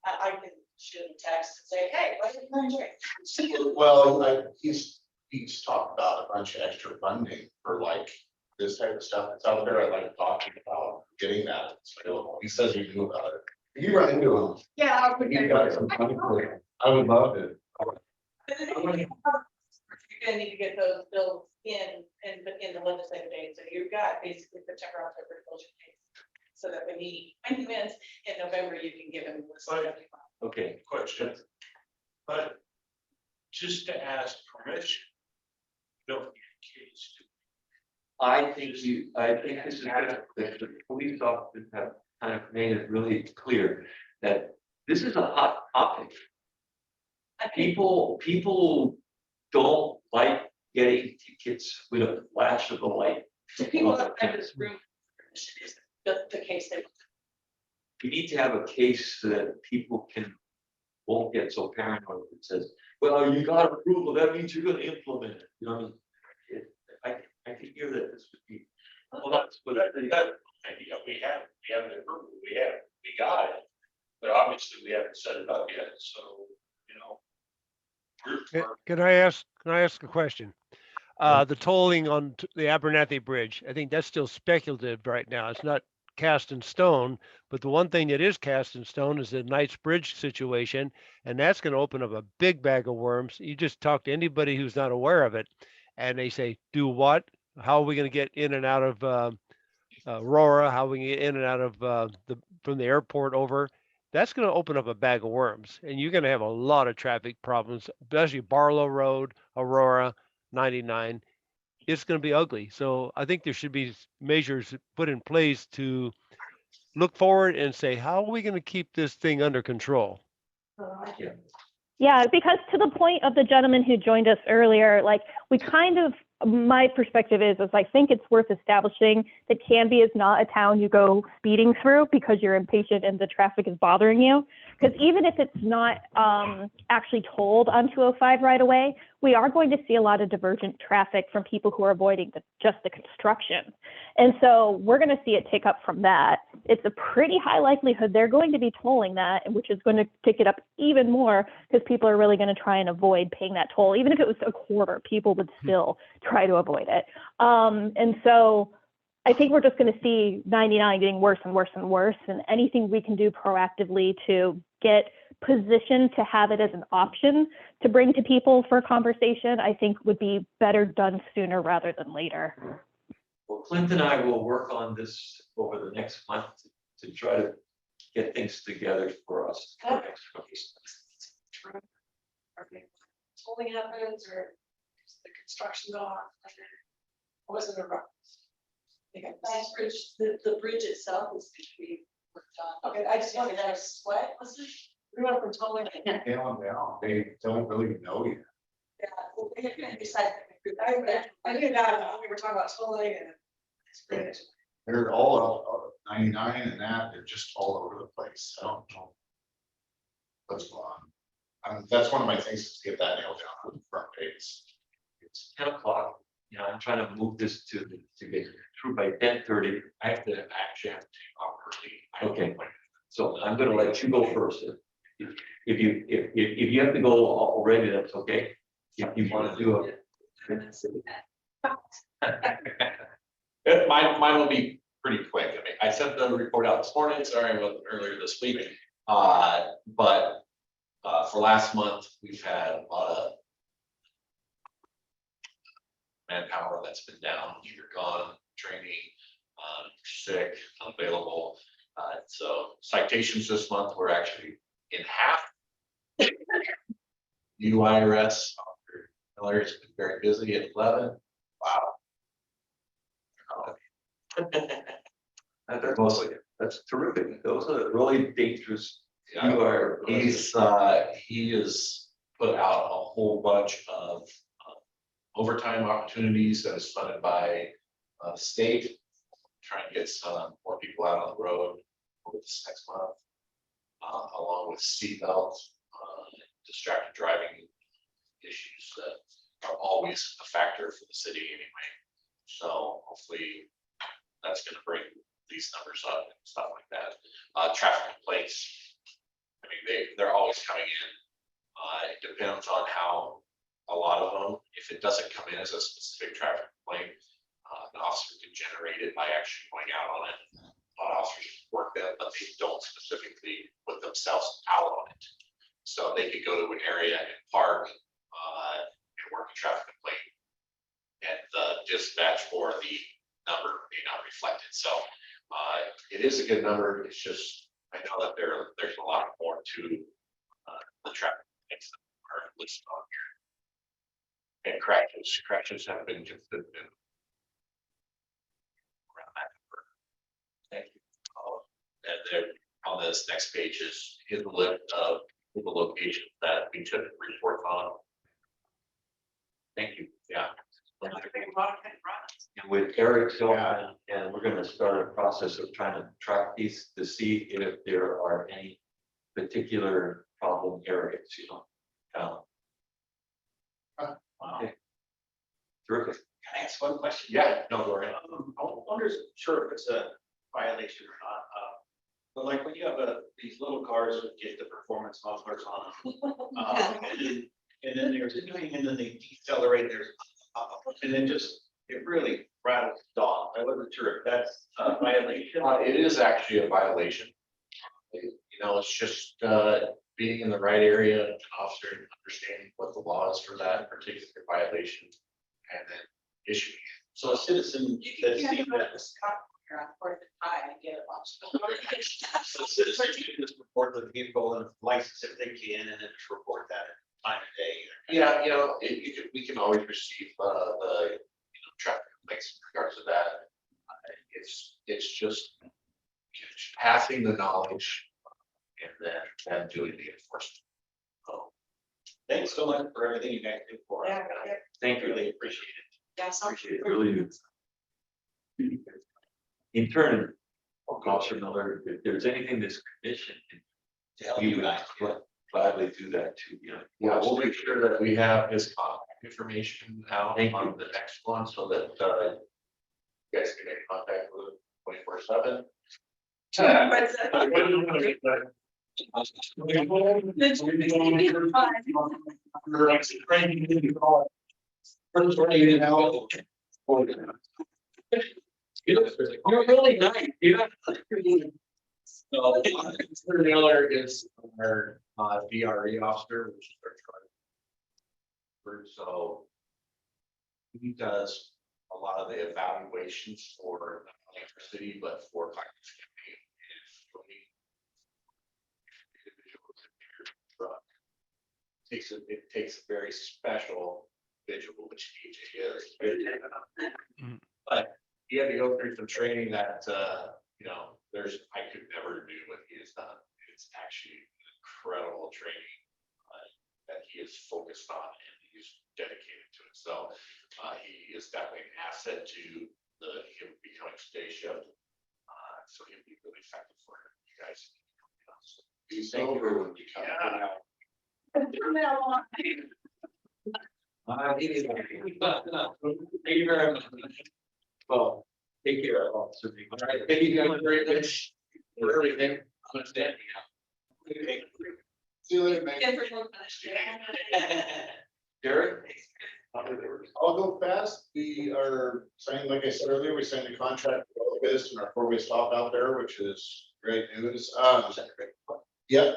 I can shoot him a text and say, hey, what's your plan, Jerry? Well, he's talked about a bunch of extra funding for like this type of stuff that's out there. I'd like to talk to him about getting that available. He says he knew about it. You run into him. Yeah. I'll He got some money for it. I would love it. You're gonna need to get those bills in the legislative days, so you've got basically September, October to build your case. So that when he wins in November, you can give him a list of everything. okay, Question. But just to ask permission. Don't get case. I think this is, the police officers have kind of made it really clear that this is a hot topic. People don't like getting tickets with a flash of the light. People outside this room is the case they. You need to have a case so that people won't get so paranoid that says, well, you got approval, that means you're gonna implement it, you know? What I mean? I can hear that this would be. Well, that's what that idea, we have an approval, we got it. But obviously, we haven't set it up yet, so, Can I ask a question? The tolling on the Abernathy Bridge, I think that's still speculative right now. It's not cast in stone, but the one thing that is cast in stone is the Knights Bridge situation, and that's going to open up a big bag of worms. You just talk to anybody who's not aware of it, and they say, do what? How are we going to get in and out of Aurora? How are we going to get in and out of from the airport over? That's going to open up a bag of worms, and you're going to have a lot of traffic problems, especially Barlow Road, Aurora, 99. It's going to be ugly. So I think there should be measures put in place to look forward and say, how are we going to keep this thing under control? Yeah, because to the point of the gentleman who joined us earlier, like we kind of, my perspective is I think it's worth establishing that Canby is not a town you go speeding through because you're impatient and the traffic is bothering you. Because even if it's not actually tolled on 205 right away, we are going to see a lot of divergent traffic from people who are avoiding just the construction. And so we're going to see it take up from that. It's a pretty high likelihood they're going to be tolling that, which is going to take it up even more because people are really going to try and avoid paying that toll. Even if it was a quarter, people would still try to avoid it. And so I think we're just going to see 99 getting worse and worse and worse, and anything we can do proactively to get positioned to have it as an option to bring to people for conversation, I think would be better done sooner rather than later. Well, Clint and I will work on this over the next month to try to get things together for us. For next month. Tolling happens or the construction's off. It wasn't a rough. The bridge itself is to be worked on. Okay, I just wanted to ask, what was it? We went from tolling. Down. They don't really know yet. Yeah, well, we had decided. I knew that, we were talking about tolling and it's bridge. They're all 99 and that, they're just all over the place. I don't know what's going on. That's one of my things is to get that nailed down on the front page. It's 10 o'clock. You know, I'm trying to move this to get through by 10:30. I have to actually have to take off early. Okay. So I'm gonna let you go first. If you have to go already, that's okay. If you want to do it. Mine will be pretty quick. I mean, I sent the report out this morning, sorry, I wasn't earlier this week. But for last month, we've had a lot of manpower that's been down, either gone, training, sick, unavailable. So citations this month, we're actually in half. New IRS, Miller has been very busy at 11. Wow. That's Mostly. that's terrific. Those are really dangerous. Yeah. You are. He has put out a whole bunch of overtime opportunities that is funded by the state. Trying to get some more people out on the road over this next month. Along with seatbelt, distracted driving issues that are always a factor for the city anyway. So hopefully that's gonna bring these numbers up and stuff like that. Traffic complaints, I mean, they're always coming in. It depends on how a lot of them, if it doesn't come in as a specific traffic complaint, an officer can generate it by actually going out on it. A lot of officers work that, but they don't specifically put themselves out on it. So they could go to an area and park, and work a traffic complaint. And the dispatch for the number may not reflect it. So it is a good number. It's just, I know that there's a lot more to the traffic complaints that are listed on here. And crashes have been consistent around that number. Thank you. And then on this next page is the list of the locations that we took reports on. Thank you. Yeah. And with Eric's help, and we're gonna start a process of trying to track these to see if there are any particular problem areas, you know. Okay. Terrific. Can I ask one question? Yeah, no, go ahead. I wonder, sure if it's a violation or not, but like when you have these little cars that get the performance mufflers on them. And then there's a doing, and then they decelerate, there's, and then just, it really rattles the dog. I wasn't sure if that's a violation. It is actually a violation. You know, it's just being in the right area, an officer understanding what the law is for that particular violation, and then issuing it. So a citizen that's seen that. You're on Fourth and High and get it launched. So citizens can just report the vehicle and license if they can, and then just report that at time of day. Yeah, you know, we can always receive the traffic complaints in regards to that. It's just passing the knowledge and then doing the enforcement. So, Thanks so much for everything you guys do for us. Thank you. Really appreciate it. Yes. Appreciate it, really do. In turn, Officer Miller, if there's anything this commission To help we you would guys. gladly do that too, you know. yeah, we'll make sure that we have his contact information out Thank on you. the next one so that you guys can make contact with him 24/7. You're really nice, you know. So, Mr. Miller is our DRE officer, which is our charge. So he does a lot of the evaluations for not only our city, but for Clackamas County. It takes a very special individual, which DJ is. But he had to go through some training that, I could never do what he has done. It's actually incredible training that he is focused on and he's dedicated to it. So he is definitely an asset to him becoming state shift. So he'll be really effective for you guys. Thank you very much. Yeah. Thank you very much. Well, take care, Officer. All right, thank you guys very much for everything. Understand? See you later, Megan. And for one punishment. Jerry? I'll go fast. We are signing, like I said earlier, we signed a contract with all the bids and our four-way stop out there, which is great news. Yeah,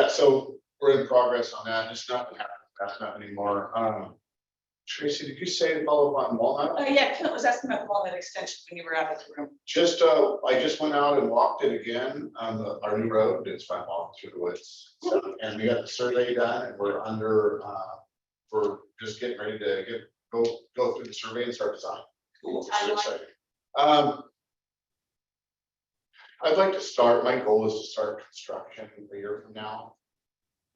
so we're in progress on that. Just nothing happened fast enough anymore. Tracy, did you say to follow up on Walnut? Yeah, Kent was asking about the Walnut extension when you were out of the room. Just, I just went out and walked it again on our new road. It's fun walking through the woods. So, and we got the survey done and we're under, we're just getting ready to go through the survey and start design. Cool. So exciting. I'd like to start, my goal is to start construction a year from now.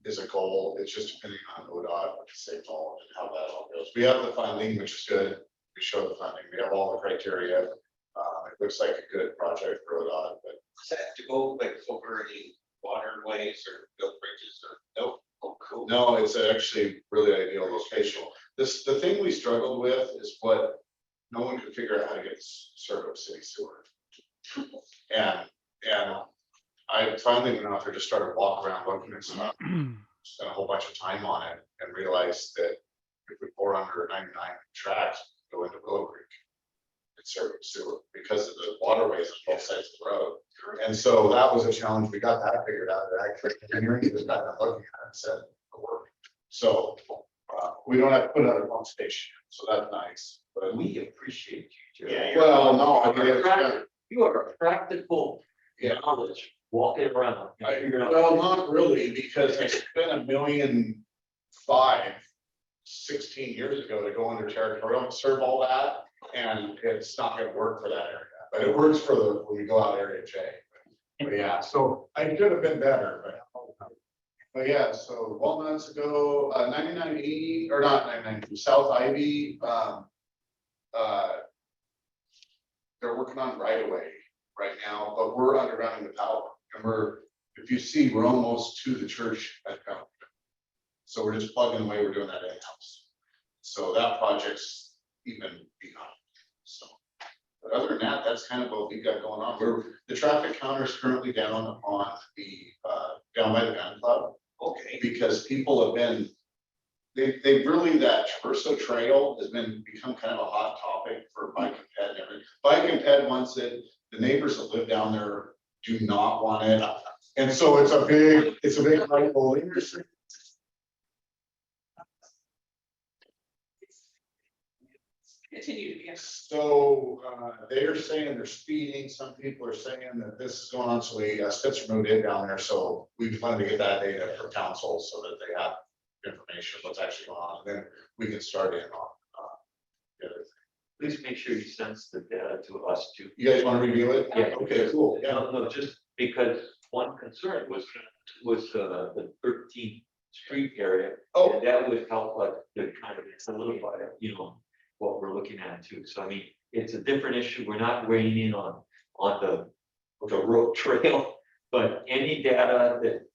Is a goal, it's just depending on ODOT, what to say all and how that all goes. We have the funding, which is good. We show the funding, we have all the criteria. It looks like a good project for ODOT, but. Does that have to go like over any waterways or build bridges or no? Oh, cool. No, it's actually really ideal location. The thing we struggled with is what no one could figure out how to get served city sewer. And I finally went out there, just started walking around looking at stuff, spent a whole bunch of time on it and realized that if we pour under 99 tracks, go into Willow Creek. It's served sewer because of the waterways on both sides of the road. And so that was a challenge. We got that figured out. Actually, engineering was kind of looking at it and said, it'll work. So we don't have to put another pump station, so that's nice. But We appreciate you, Jerry. Yeah, well, no, I mean, it's, You are a practical Yeah. knowledge, walking around. well, not really, because I spent $1.5 million 16 years ago to go under territorial and serve all that, and it's not gonna work for that area, but it works for the, when we go out area J. But yeah, so I could have been better, but yeah, so Walnuts ago, 9980, or not 99, South Ivy, they're working on right away right now, but we're undergrounding the power, and if you see, we're almost to the church at Fountain. So we're just plugging away, we're doing that in-house. So that project's even behind, so. But other than that, that's kind of what we've got going on. The traffic counter is currently down on the, down by the gun club. Okay. Because people have been, they really, that Traverso Trail has become kind of a hot topic for bike and ped and everything. Bike and ped wants it, the neighbors that live down there do not want it. And so it's a big light bulb industry. Continue to be. So they are saying they're speeding, some people are saying that this is going on, so we Spencer moved in down there, so we wanted to get that data from council so that they have information, what's actually going on, and then we can start in on the other thing. Please make sure you send the data to us too. You guys want to review it? Yeah. Okay, cool, yeah. No, just because one concern was the 13th Street area. Oh. And that would help like to kind of solidify, what we're looking at too. So I mean, it's a different issue. We're not weighing in on the road trail, but any data that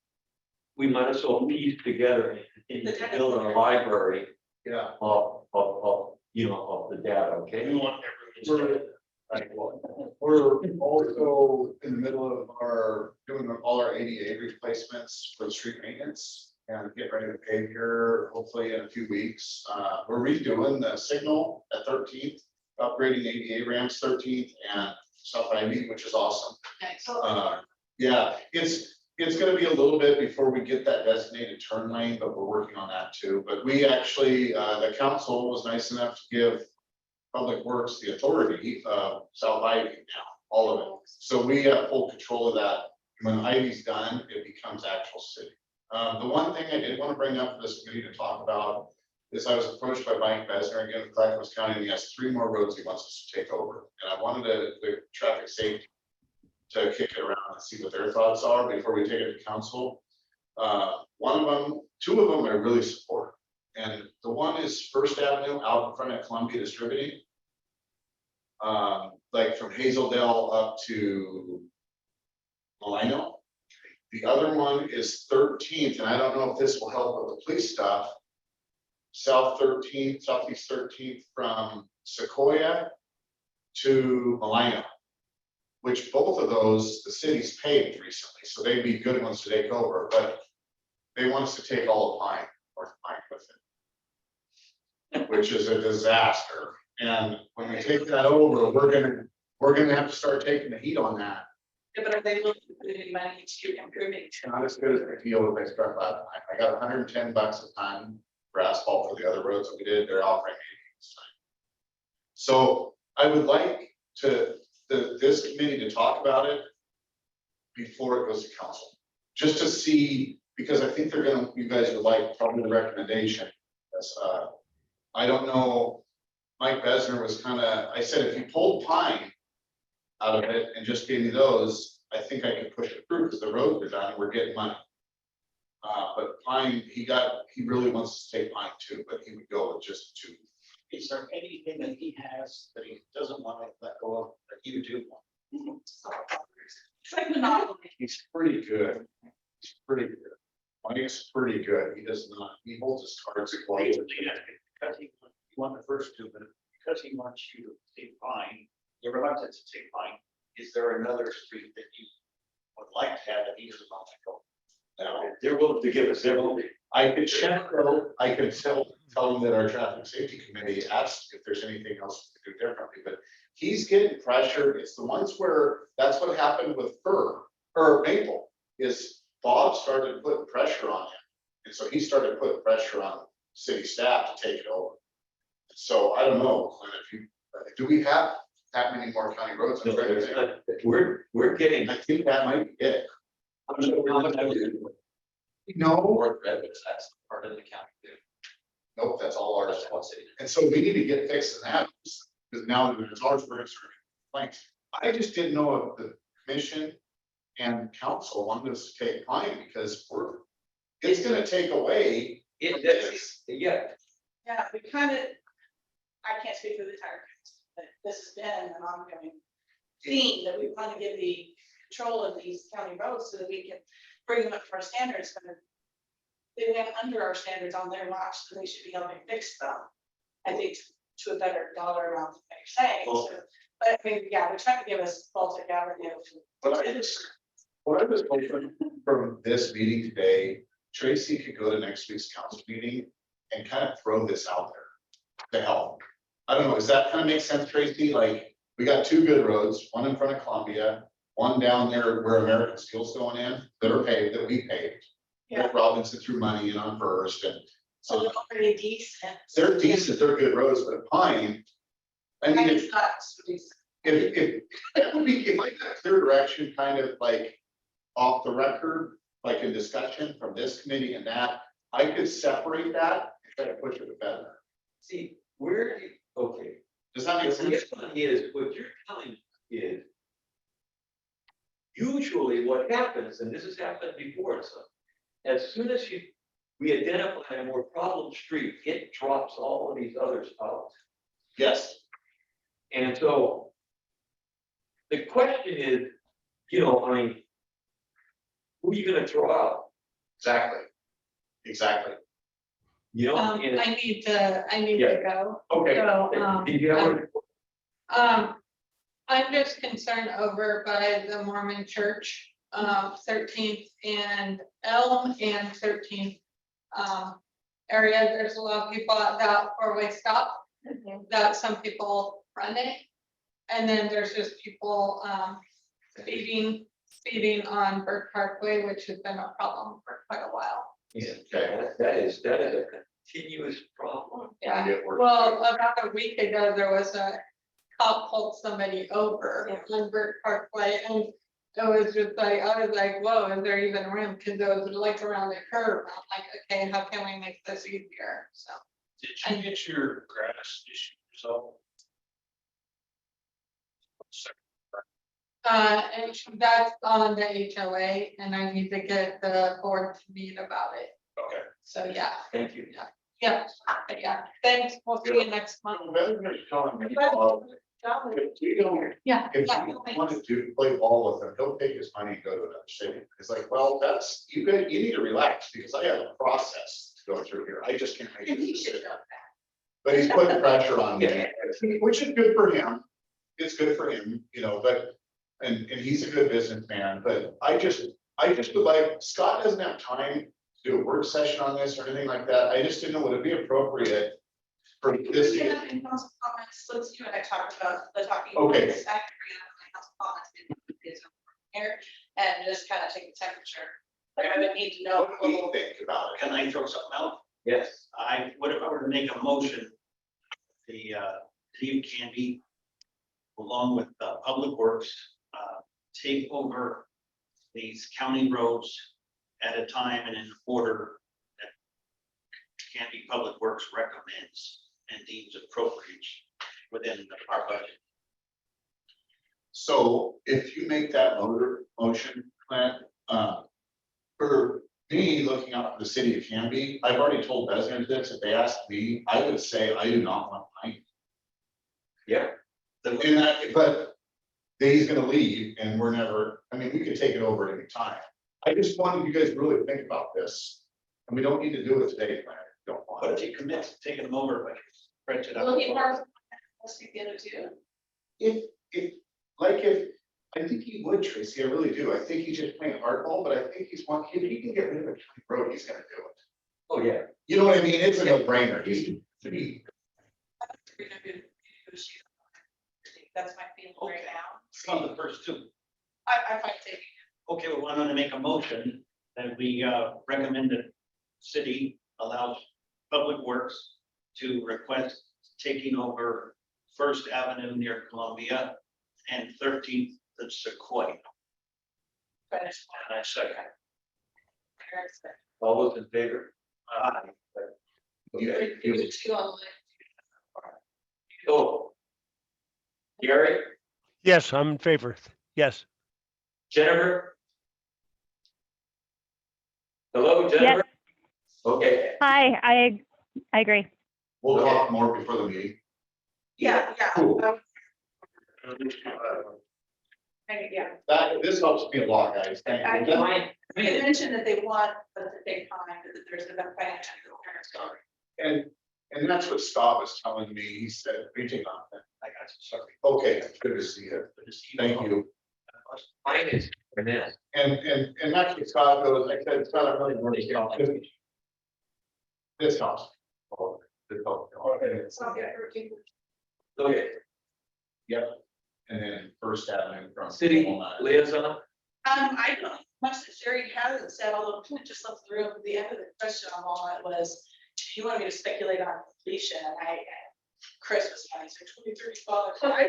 we might as well piece together and build a library Yeah. of the data, okay? We want everyone We're also in the middle of doing all our ADA replacements for the street maintenance and get ready to pave here hopefully in a few weeks. We're redoing the signal at 13th, upgrading ADA ramps 13th and South Ivy, which is awesome. Yeah, it's gonna be a little bit before we get that designated turn lane, but we're working on that too. But we actually, the council was nice enough to give Public Works the authority of South Ivy now, all of it. So we have full control of that. When Ivy's done, it becomes actual city. The one thing I did want to bring up for this committee to talk about is I was approached by Mike Besner again, Clackamas County, and he has 3 more roads he wants us to take over. And I wanted the traffic safety to kick it around and see what their thoughts are before we take it to council. 2 of them I really support. And the one is First Avenue out in front of Columbia Distributing. Like from Hazeldale up to Malino. The other one is 13th, and I don't know if this will help with the police stuff. South 13th, Southeast 13th from Sequoia to Malino. which both of those, the city's paved recently, so they'd be good ones to take over, but they want us to take all of Pine, North Pine with it, which is a disaster. And when we take that over, we're gonna have to start taking the heat on that. Yeah, but are they looking to put any money to improving? It's not as good as I feel if I start last night. I got $110 a ton for asphalt for the other roads that we did. They're offering 80 this time. So I would like this committee to talk about it before it goes to council, just to see, because I think you guys would like probably the recommendation. I don't know, Mike Besner was I said, if you pulled Pine out of it and just gave me those, I think I could push it through because the roads are done and we're getting money. But Pine, he really wants to take Pine too, but he would go with just 2. Is there anything that he has that he doesn't want to let go of, that you do want? It's like monopoly. He's pretty good. He's pretty good. Mike's pretty good. He does not, he holds his cards close. Because he won the first 2, but because he wants you to take Pine, you're reluctant to take Pine. Is there another street that you would like to have that he doesn't want to go? Now, They're willing to give us everything. I could check though, I could tell them that our traffic safety committee asked if there's anything else to do differently, but he's getting pressure. It's the ones where, that's what happened with Maple, is Bob started putting pressure on him. And so he started putting pressure on city staff to take it over. So I don't know, Clint, do we have that many more county roads? I'm trying to think. We're getting. I think that might be it. No, North Redwoods, that's part of the county too. nope, that's all ours. That's one city. And so we need to get fixed in that, because now that it's ours, we're complaints. I just didn't know if the commission and council wanted us to take Pine, because it's gonna take away. Yeah, Yeah, we kind of, I can't speak for the entire council, but this has been an ongoing theme that we want to give the control of these county roads so that we can bring them up to our standards. But they went under our standards on their watch, so they should be helping fix them. I think to a better dollar amount than they're saying. Well- So, but I mean, yeah, we're trying to give us Baltic Avenue. What I was hoping from this meeting today, Tracy could go to next week's council meeting and kind of throw this out there to help. I don't know, does that kind of make sense, Tracy? Like, we got 2 good roads, one in front of Columbia, one down there where American Steel's going in, that are paved, that we paved. Yeah. That Robinson threw money in on first, and So they're already decent. they're decent, they're good roads, but Pine, I mean, And if it's not so decent. that would be, if I got clear direction, kind of like off the record, like in discussion from this committee and that, I could separate that and try to push it better. see, okay. Does that make The sense? reason is, what you're telling me is, usually what happens, and this has happened before, so as soon as we identify a more problem street, it drops all of these others out. Yes, And so the question is, I mean, who are you gonna throw out? exactly. And- I need to Yeah. go. Okay. So, Did you have a- I'm just concerned over by the Mormon church, 13th and Elm and 13th. Area, there's a lot of people at that 4-way stop, that some people run it. And then there's just people, speeding on Birch Parkway, which has been a problem for quite a while. Yeah, that is a continuous problem. Yeah, It works. well, about a week ago, there was a cop pulled somebody over on Birch Parkway, and it was just like, I was like, whoa, is there even room? Cause it was like around the curve. I'm like, okay, how can we make this easier? So. Did you get your grass issue resolved? And that's on the HOA, and I need to get the board to meet about it. Okay. So, yeah, Thank you. yeah, thanks. We'll see you next month. Yeah. If you wanted to play ball with him, he'll take his money and go to another city. It's like, well, you need to relax, because I have a process to go through here. I just can't make a decision. But he's putting pressure on me, which is good for him. It's good for him, but and he's a good businessman, but I just would like, Scott doesn't have time to do a work session on this or anything like that. I just didn't know, would it be appropriate for this? We have in council comments, let's you and I talked about the talking. Okay. points. I can bring up my council comments here and just kind of take the temperature. Like I would need to know. What do you think about it? Can I throw something out? Yes. What if I were to make a motion? The team can be, along with Public Works, take over these county roads at a time and in order that Canby Public Works recommends and deems appropriate within our budget. So if you make that motion, Clint, for me, looking out for the city of Canby, I've already told residents this, if they ask me, I would say I do not want mine. Yeah. And that, but he's gonna leave and we're never, I mean, we could take it over at any time. I just wanted you guys to really think about this. And we don't need to do it today, Clint. Don't What want if it. you commit to taking them over, but spread it out? Looking for, let's see the other two. If, I think he would, Tracy, I really do. I think he's just playing hardball, but I think if he can get rid of a county road, he's gonna do it. Oh, yeah. You know what I mean? It's a no-brainer. He's, That's my feeling right now. Some of the first two. I find taking. Okay, well, I'm gonna make a motion that we recommend that city allows Public Works to request taking over First Avenue near Columbia and 13th and Sequoia. Finish. And I second. All those in favor? you- You two online. Oh. Gary, Yes, I'm in favor. Yes. Jennifer? Hello, Jennifer? Okay. Hi, I agree. We'll talk more before the meeting. Yeah. Cool. Yeah. This helps me a lot, guys. Thank I you. can- They mentioned that they want us to take time, that there's a financial. And that's what Scott was telling me. He said, we take on that. I got you, sorry. Okay, good to see you. Thank you. Mine is Vanessa. And that's what Scott goes, I said, Scott, I really want to get off this house. Oh, this house. Okay, Yep. And then First Avenue from. city liaison, I don't know much that Sherry hasn't said, although Clint just left the room. The end of the question on Walnut was, he wanted me to speculate on completion, and Chris was funny, so 2035. So I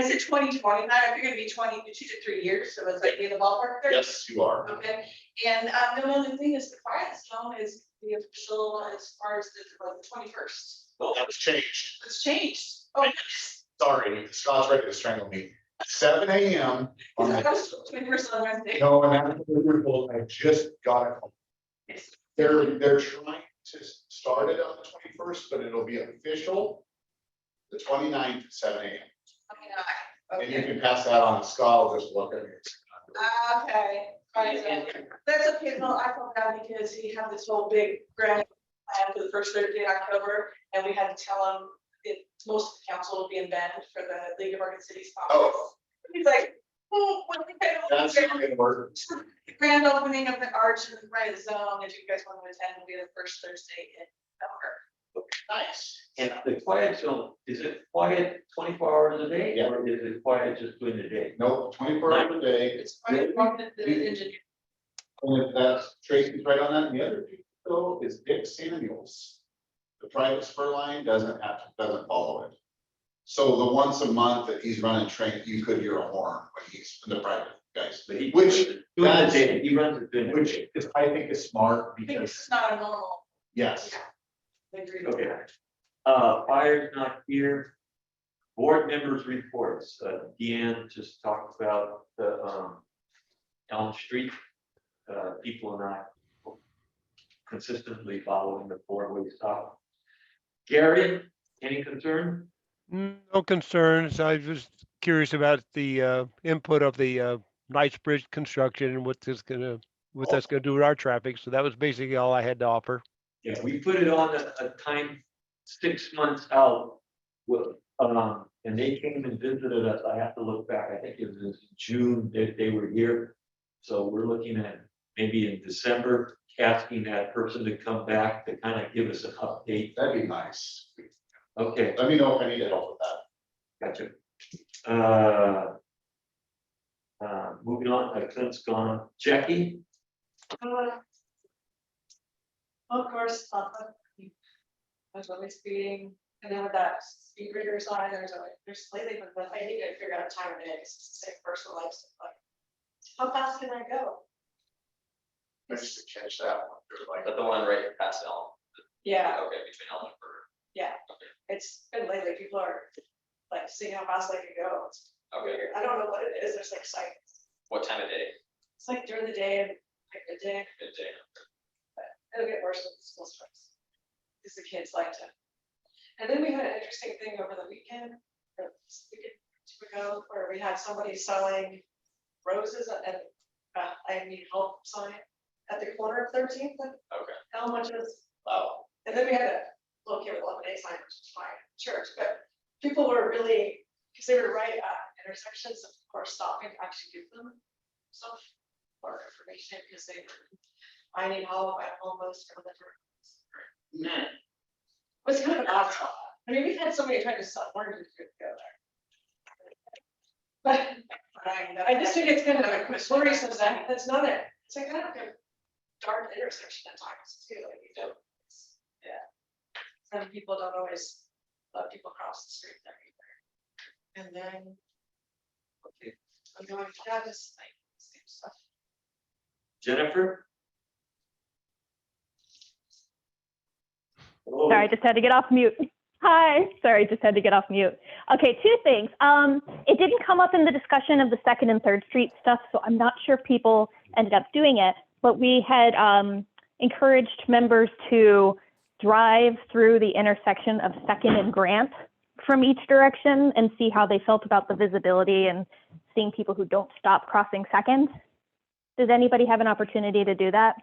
said 2029, I figured it'd be 2 to 3 years, so it's like in the ballpark there. Yes, you are. Okay, and the only thing is the quiet zone is the official as far as the 21st. Well, that's changed. It's changed. Oh, Sorry, Scott's ready to strangle me. 7 AM on the, 21st on Wednesday. no, and that's wonderful. I just got it. They're trying to start it on the 21st, but it'll be official the 29th at 7 AM. And you Okay. can pass that on to Scott. I'll just look at it. Okay, alright, so that's okay, no, I felt bad because he had this whole big grand plan for the first Thursday in October, and we had to tell him most of the council would be in Bend for the League of Oregon Cities conference. Oh, He's like, oh, what the that's not gonna work. grand opening of the arch and the right zone, if you guys want to attend, will be the first Thursday in November. Nice. and the quiet zone, is it quiet 24 hours a day? Yeah. Or is it quiet just during the day? Nope, 24 hours a day. It's quite important that the engineer. And that's, Tracy's right on that. And the other thing though is Dick Samuels. The private spur line doesn't follow it. So the once a month that he's running train, you could hear a horn when he's in the private guys. But he- Which, during the that's- day, he runs it during the which day. is, I think is smart I think this because, is not a normal. yes. I agree. Okay. Fire's not here. Board members' reports, Deanne just talked about the, Elm Street. People are not consistently following the four-way stop. Gary, any concern? No concerns. I was curious about the input of the Knightsbridge construction and what that's gonna do with our traffic. So that was basically all I had to offer. Yeah, we put it on a time 6 months out with, and And they came and visited us. I have to look back. I think it was in June that they were here. So we're looking at maybe in December, asking that person to come back to kind of give us an update. That'd be nice. Okay, Let me know if I need help with that. gotcha. Moving on, Clint's gone. Jackie? Of course, there's always speeding, and then with that speed reader sign, there's lately, but I need to figure out a time of day, because it's the same personalized, like, how fast can I go? Nice to catch that one. They're like, But the one right past Elm. Yeah, Okay, between Elm and Birch. yeah, it's been lately, people are like seeing how fast they can go. It's Okay, weird. I don't know what it is, there's like sites, what time of day? it's like during the day and like midday, Midday. it'll get worse when the school starts. Because the kids like to. And then we had an interesting thing over the weekend, or this weekend, 2 ago, where we had somebody selling roses and I need help sign at the corner of 13th and Okay. how much is, Wow. and then we had a little kid with lemonade sign, which is fine, church, but people were really, because they were right at intersections, of course, stopping to actually give them some more information, because they were, I need help, I'm homeless, or whatever. It was kind of an odd spot. I mean, we've had somebody trying to sell more than could go there. But I just think it's kind of like worrisome that that's not it. It's a kind of a dark intersection at times too. Like you don't, yeah. Some people don't always let people cross the street there either. And then, okay, I'm going to have this like same stuff. Jennifer? Sorry, I just had to get off mute. Hi, sorry, just had to get off mute. Okay, 2 things. It didn't come up in the discussion of the 2nd and 3rd Street stuff, so I'm not sure if people ended up doing it, but we had encouraged members to drive through the intersection of 2nd and Grant from each direction and see how they felt about the visibility and seeing people who don't stop crossing 2nd. Does anybody have an opportunity to do that?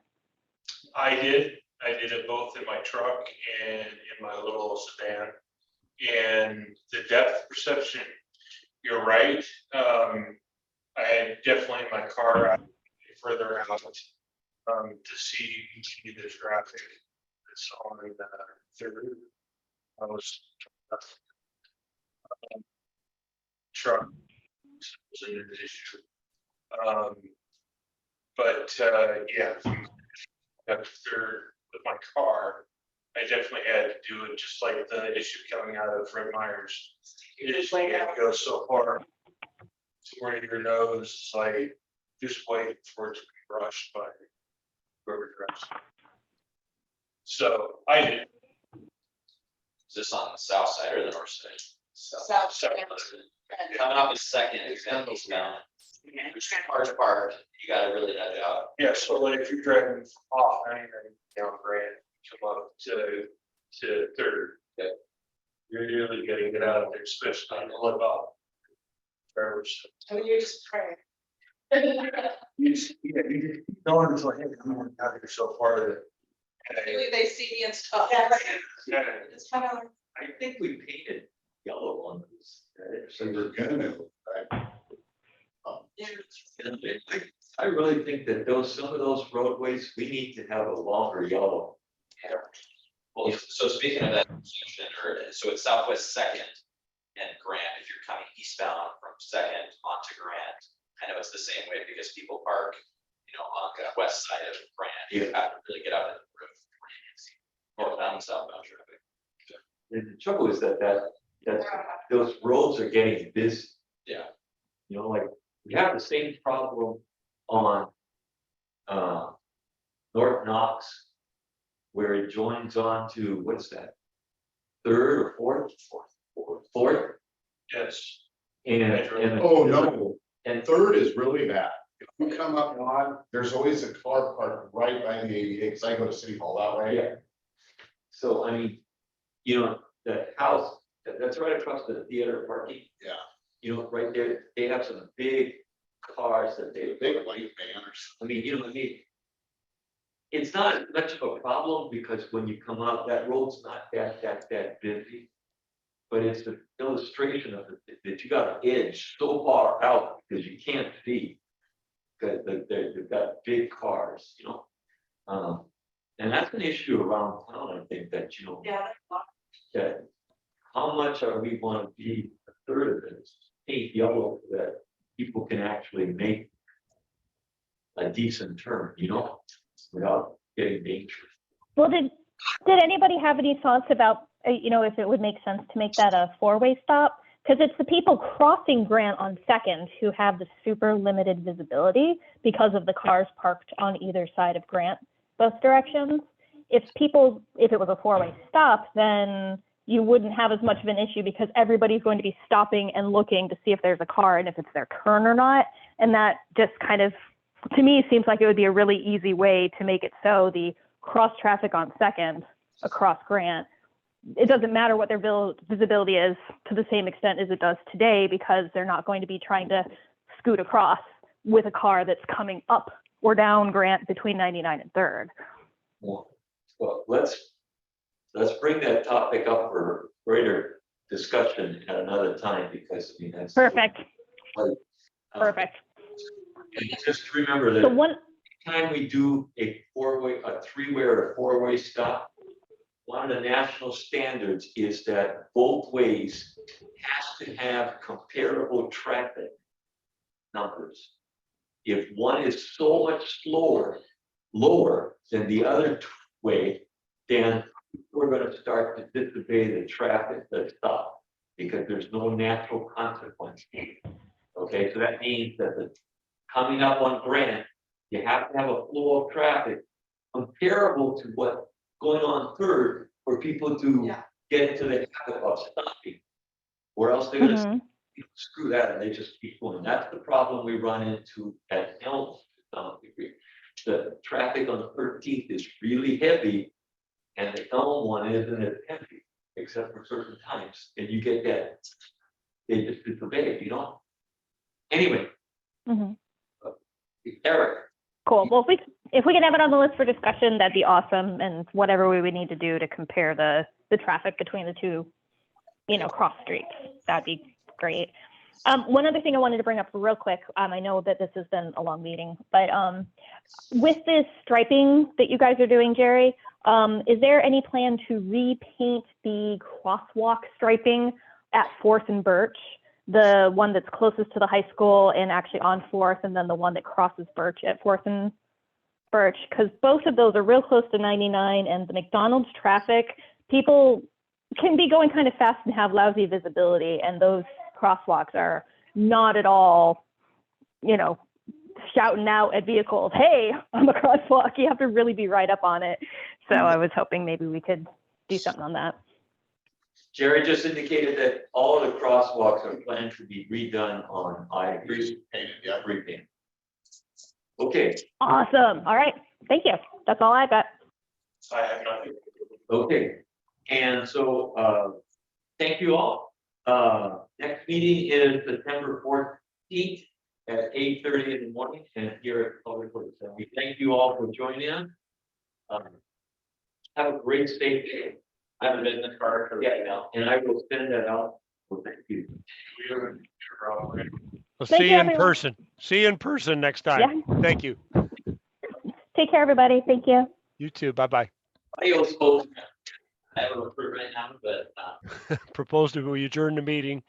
I did it both in my truck and in my little sedan. And the depth perception, you're right. I had definitely my car out further out to see the traffic that's on the 3rd. I was truck was an issue. Yeah, after with my car, I definitely had to do it just like the issue coming out of Fred Meyer's. You just can't go so far to where your nose is like just wait for it to be brushed by whoever drives. So I did. Is this on the south side or the north side? South. Coming off the 2nd, it's kind of eastbound. There's cars parked, you gotta really nudge out. Yeah, so like if you're driving off, down Grand, come up to 3rd. Yep. You're really gonna get out of there, especially on the live off. Drivers. I mean, you're just praying. You just keep going until hey, I'm out here so far that. Usually they see me and stuff. Yeah, right. Yeah. It's kind of, I think we painted yellow on those. So we're gonna, right? I really think that some of those roadways, we need to have a longer yellow. Well, so speaking of that, so it's Southwest 2nd and Grant, if you're coming eastbound from 2nd onto Grant, I know it's the same way because people park, on the west side of Grant. You have to really get out of the road. Northbound and southbound traffic. And the trouble is that those roads are getting busy. Yeah. Like we have the same problem on North Knox, where it joins on to, what's that? 3rd or 4th? Yes. And Oh, no. And 3rd is really bad. If you come up on, there's always a car parked right by the ADA, because I go to City Hall that way. yeah. So, I mean, the house, that's right across the theater parking. Yeah. Right there, they have some big cars that they. Big white banners. I mean, it's not much of a problem because when you come out, that road's not that busy. but it's an illustration of it, that you got an edge so far out because you can't see. Because they've got big cars, you know? And that's an issue around town, I think, that, you know, Yeah. that how much are we want to be a third of it, paint yellow so that people can actually make a decent turn, you know, without getting dangerous. Well, did anybody have any thoughts about, you know, if it would make sense to make that a four-way stop? Because it's the people crossing Grant on Second who have the super limited visibility because of the cars parked on either side of Grant, both directions. If it was a four-way stop, then you wouldn't have as much of an issue because everybody's going to be stopping and looking to see if there's a car and if it's their turn or not. And that just kind of, to me, seems like it would be a really easy way to make it so the cross traffic on Second across Grant, it doesn't matter what their visibility is to the same extent as it does today, because they're not going to be trying to scoot across with a car that's coming up or down Grant between 99 and 3rd. Well, let's bring that topic up for greater discussion at another time, because I mean, that's Perfect. like, Perfect. and just remember that So one, time we do a three-way or a four-way stop, one of the national standards is that both ways has to have comparable traffic numbers. If one is so much lower than the other way, then we're going to start to disobey the traffic that stop, because there's no natural consequence. Okay, so that means that coming up on Grant, you have to have a flow of traffic comparable to what's going on 3rd for people to get into the habit of stopping, or else they're going to screw that and they just keep going. That's the problem we run into at Elm to some degree. The traffic on the 13th is really heavy, and the Elm one isn't as heavy, except for certain times, and you get that. They just disobey, you know. Anyway, Eric. cool. Well, if we can have it on the list for discussion, that'd be awesome. And whatever we would need to do to compare the traffic between the two, you know, cross streets, that'd be great. One other thing I wanted to bring up real quick. I know that this has been a long meeting, but with this striping that you guys are doing, Jerry, is there any plan to repaint the crosswalk striping at 4th and Birch? The one that's closest to the high school and actually on 4th, and then the one that crosses Birch at 4th and Birch, because both of those are real close to 99, and the McDonald's traffic, people can be going kind of fast and have lousy visibility, and those crosswalks are not at all, you know, shouting out at vehicles, hey, I'm a crosswalk. You have to really be right up on it. So I was hoping maybe we could do something on that. Jerry just indicated that all of the crosswalks are planned to be redone on repaint. Okay. Awesome. All right. Thank you. That's all I got. I have nothing. Okay. And so thank you all. Next meeting is September 14th at 8:30 in the morning, and here at Public Works. So we thank you all for joining in. Have a great safe day. I have a business card for now, and I will send that out. Well, thank you. We'll Thank see you, you in everyone. person. See you in person next time. Thank you. Take care, everybody. Thank you. You too. Bye-bye. Adios, folks. I have a recruit right now, but Propose to we adjourn the meeting.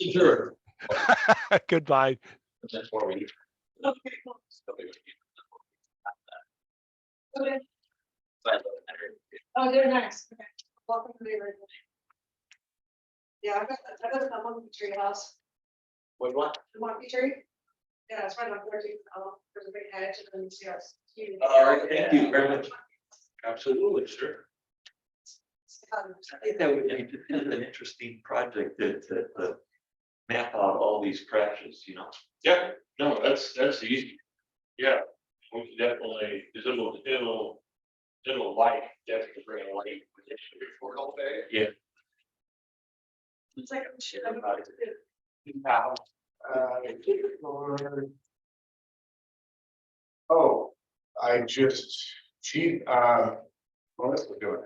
sure. Goodbye. That's where we. Okay. But Oh, they're nice. Okay. Welcome to the original. Yeah, I got that monkey tree house. what one? The monkey tree. Yeah, it's right on 14th. There's a big hedge and then you see us. All right, thank you very much. Absolutely, sure. I think that would be an interesting project to map out all these crashes, you know. Yeah, no, that's easy. Yeah, we can definitely, because it'll light, definitely bring a light. Before all day. Yeah. It's like, shit. Oh, I just, what else we're doing?